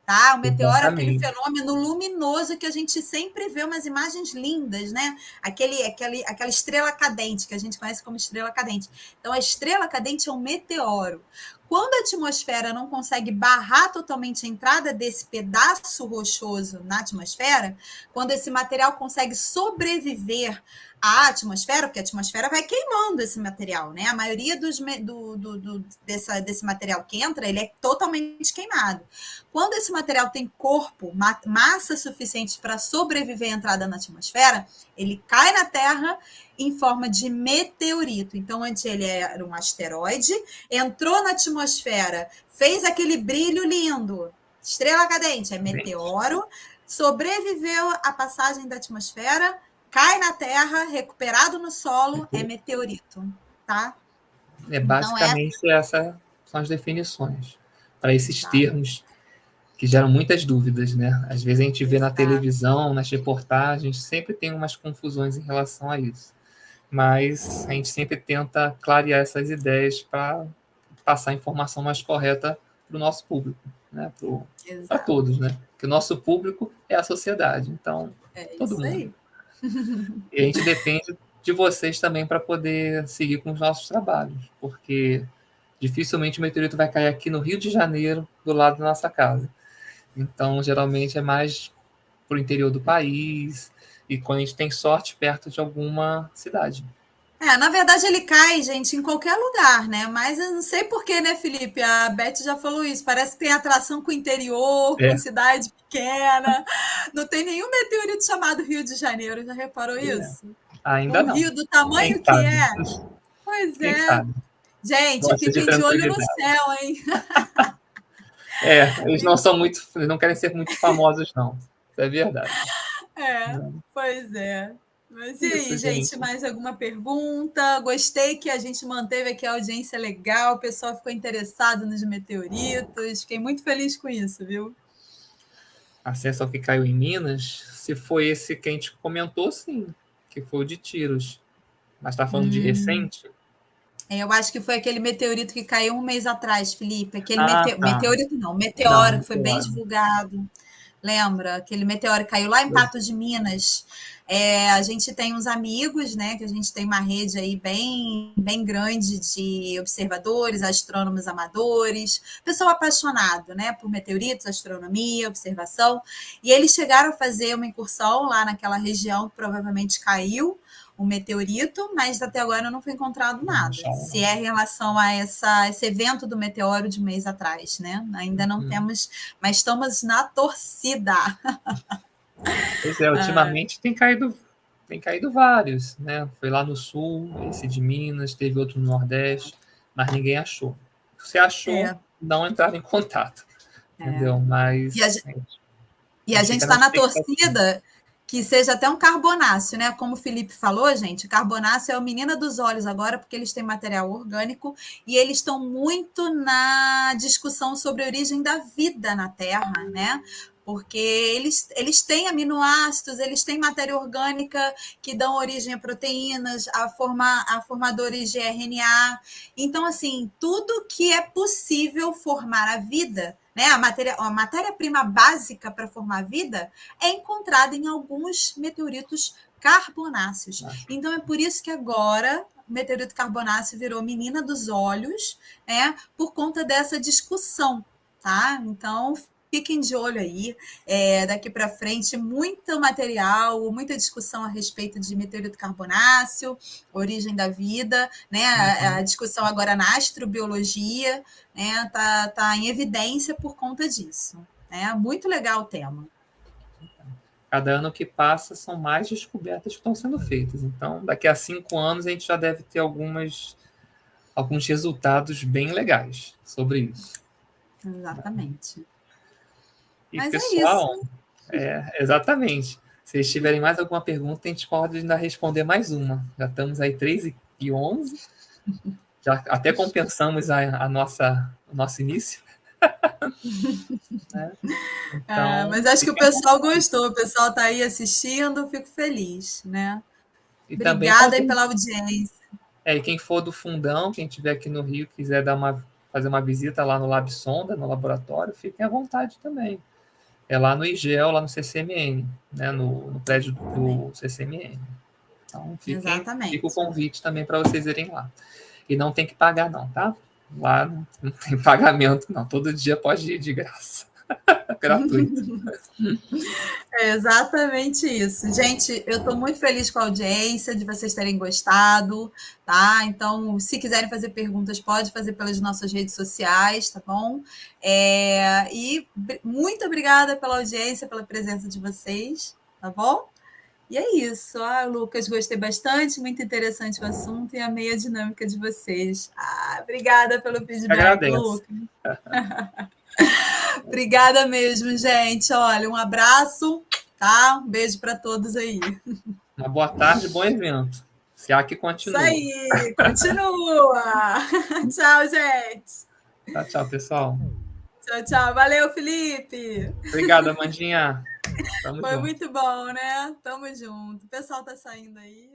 Tá? O meteoro é aquele Exatamente. fenômeno luminoso que a gente sempre vê umas imagens lindas, né? Aquela estrela cadente, que a gente conhece como estrela cadente. Então, a estrela cadente é um meteoro. Quando a atmosfera não consegue barrar totalmente a entrada desse pedaço rochoso na atmosfera, quando esse material consegue sobreviver à atmosfera, porque a atmosfera vai queimando esse material, né? A maioria desse material que entra, ele é totalmente queimado. Quando esse material tem corpo, massa suficiente para sobreviver à entrada na atmosfera, ele cai na Terra em forma de meteorito. Então, antes ele era um asteroide, entrou na atmosfera, fez aquele brilho lindo, estrela cadente, é meteoro, sobreviveu à passagem da atmosfera, cai na Terra, recuperado no solo, é meteorito, tá? Basicamente, essas são as definições para esses termos que geram muitas dúvidas, né? Às vezes a gente vê na televisão, nas reportagens, sempre tem umas confusões em relação a isso. Mas a gente sempre tenta clarear essas ideias para passar a informação mais correta para o nosso público, né? Para todos, né? Porque o nosso público é a sociedade, então todo mundo. Aí. E a gente depende de vocês também para poder seguir com os nossos trabalhos, porque dificilmente o meteorito vai cair aqui no Rio de Janeiro, do lado da nossa casa. Então, geralmente é mais para o interior do país e quando a gente tem sorte, perto de alguma cidade. Na verdade ele cai, gente, em qualquer lugar, né? Mas eu não sei porquê, né, Felipe? A Beth já falou isso. Parece que tem atração com o interior, com cidade pequena. Não tem nenhum meteorito chamado Rio de Janeiro. Já reparou isso? Ainda não. O Rio do tamanho que é. Pois Quem sabe? Gente, Gosta fiquem de olho no céu, hein? Eles não são muito, não querem ser muito famosos, não. Isso é verdade. Pois é. Mas e aí, gente, mais alguma pergunta? Gostei que a gente manteve aqui a audiência legal, o pessoal ficou interessado nos meteoritos. Fiquei muito feliz com isso, viu? Acesso ao que caiu em Minas, se foi esse que a gente comentou, sim, que foi o de Tiros. Mas está falando de recente? Eu acho que foi aquele meteorito que caiu um mês atrás, Felipe. Aquele meteorito não, meteoro, que foi bem divulgado. Lembra? Aquele meteoro que caiu lá em Patos de Minas. A gente tem uns amigos, né? Que a gente tem uma rede aí bem, bem grande de observadores, astrônomos amadores, pessoal apaixonado, né? Por meteoritos, astronomia, observação. E eles chegaram a fazer uma incursão lá naquela região que provavelmente caiu um meteorito, mas até agora não foi encontrado nada. Se é em relação a esse evento do meteoro de um mês atrás, né? Ainda não temos, mas estamos na torcida. Pois é, ultimamente tem caído vários, né? Foi lá no sul, esse de Minas, teve outro no Nordeste, mas ninguém achou. Se achou, não entraram em contato. Entendeu? Mas. E a gente está na torcida que seja até um carbonáceo, né? Como o Felipe falou, gente, carbonáceo é o menina dos olhos agora, porque eles têm material orgânico e eles estão muito na discussão sobre a origem da vida na Terra, né? Porque eles têm aminoácidos, eles têm matéria orgânica que dão origem a proteínas, a formadores de RNA. Então, assim, tudo que é possível formar a vida, né? A matéria-prima básica para formar a vida é encontrada em alguns meteoritos carbonáceos. Então, é por isso que agora o meteorito carbonáceo virou menina dos olhos, né? Por conta dessa discussão, tá? Então, fiquem de olho aí, daqui para frente, muito material, muita discussão a respeito de meteorito carbonáceo, origem da vida, né? A discussão agora na astrobiologia, né? Tá em evidência por conta disso. Né? Muito legal o tema. Cada ano que passa, são mais descobertas que estão sendo feitas. Então, daqui a 5 anos, a gente já deve ter alguns resultados bem legais sobre isso. Exatamente. E, mas pessoal, é isso. Exatamente. Se vocês tiverem mais alguma pergunta, a gente pode ainda responder mais uma. Já estamos aí 3h11. Já até compensamos o nosso início. Né? Então, mas acho que o pessoal gostou, o pessoal está aí assistindo, fico feliz, né? e também Obrigada aí pela audiência. e quem for do Fundão, quem estiver aqui no Rio, quiser fazer uma visita lá no Lab Sonda, no laboratório, fiquem à vontade também. É lá no IGEL, lá no CCMN, né? No prédio do CCMN. Então, fica o convite também para vocês irem lá. E não tem que pagar, não, tá? Lá não tem pagamento, não. Todo dia pode ir de graça. Gratuito. É exatamente isso. Gente, eu estou muito feliz com a audiência, de vocês terem gostado, tá? Então, se quiserem fazer perguntas, pode fazer pelas nossas redes sociais, tá bom? E muito obrigada pela audiência, pela presença de vocês, tá bom? E é isso. Lucas, gostei bastante, muito interessante o assunto e amei a dinâmica de vocês. Obrigada pelo feedback, Lucas. Obrigada mesmo, gente. Olha, um abraço, tá? Um beijo para todos aí. Uma boa tarde, bom evento. Se há que continua. Isso aí, continua. Tchau, gente. Tchau, pessoal. Tchau. Valeu, Felipe. Obrigado, Amandinha. Foi muito bom, né? Tamo junto. O pessoal tá saindo aí.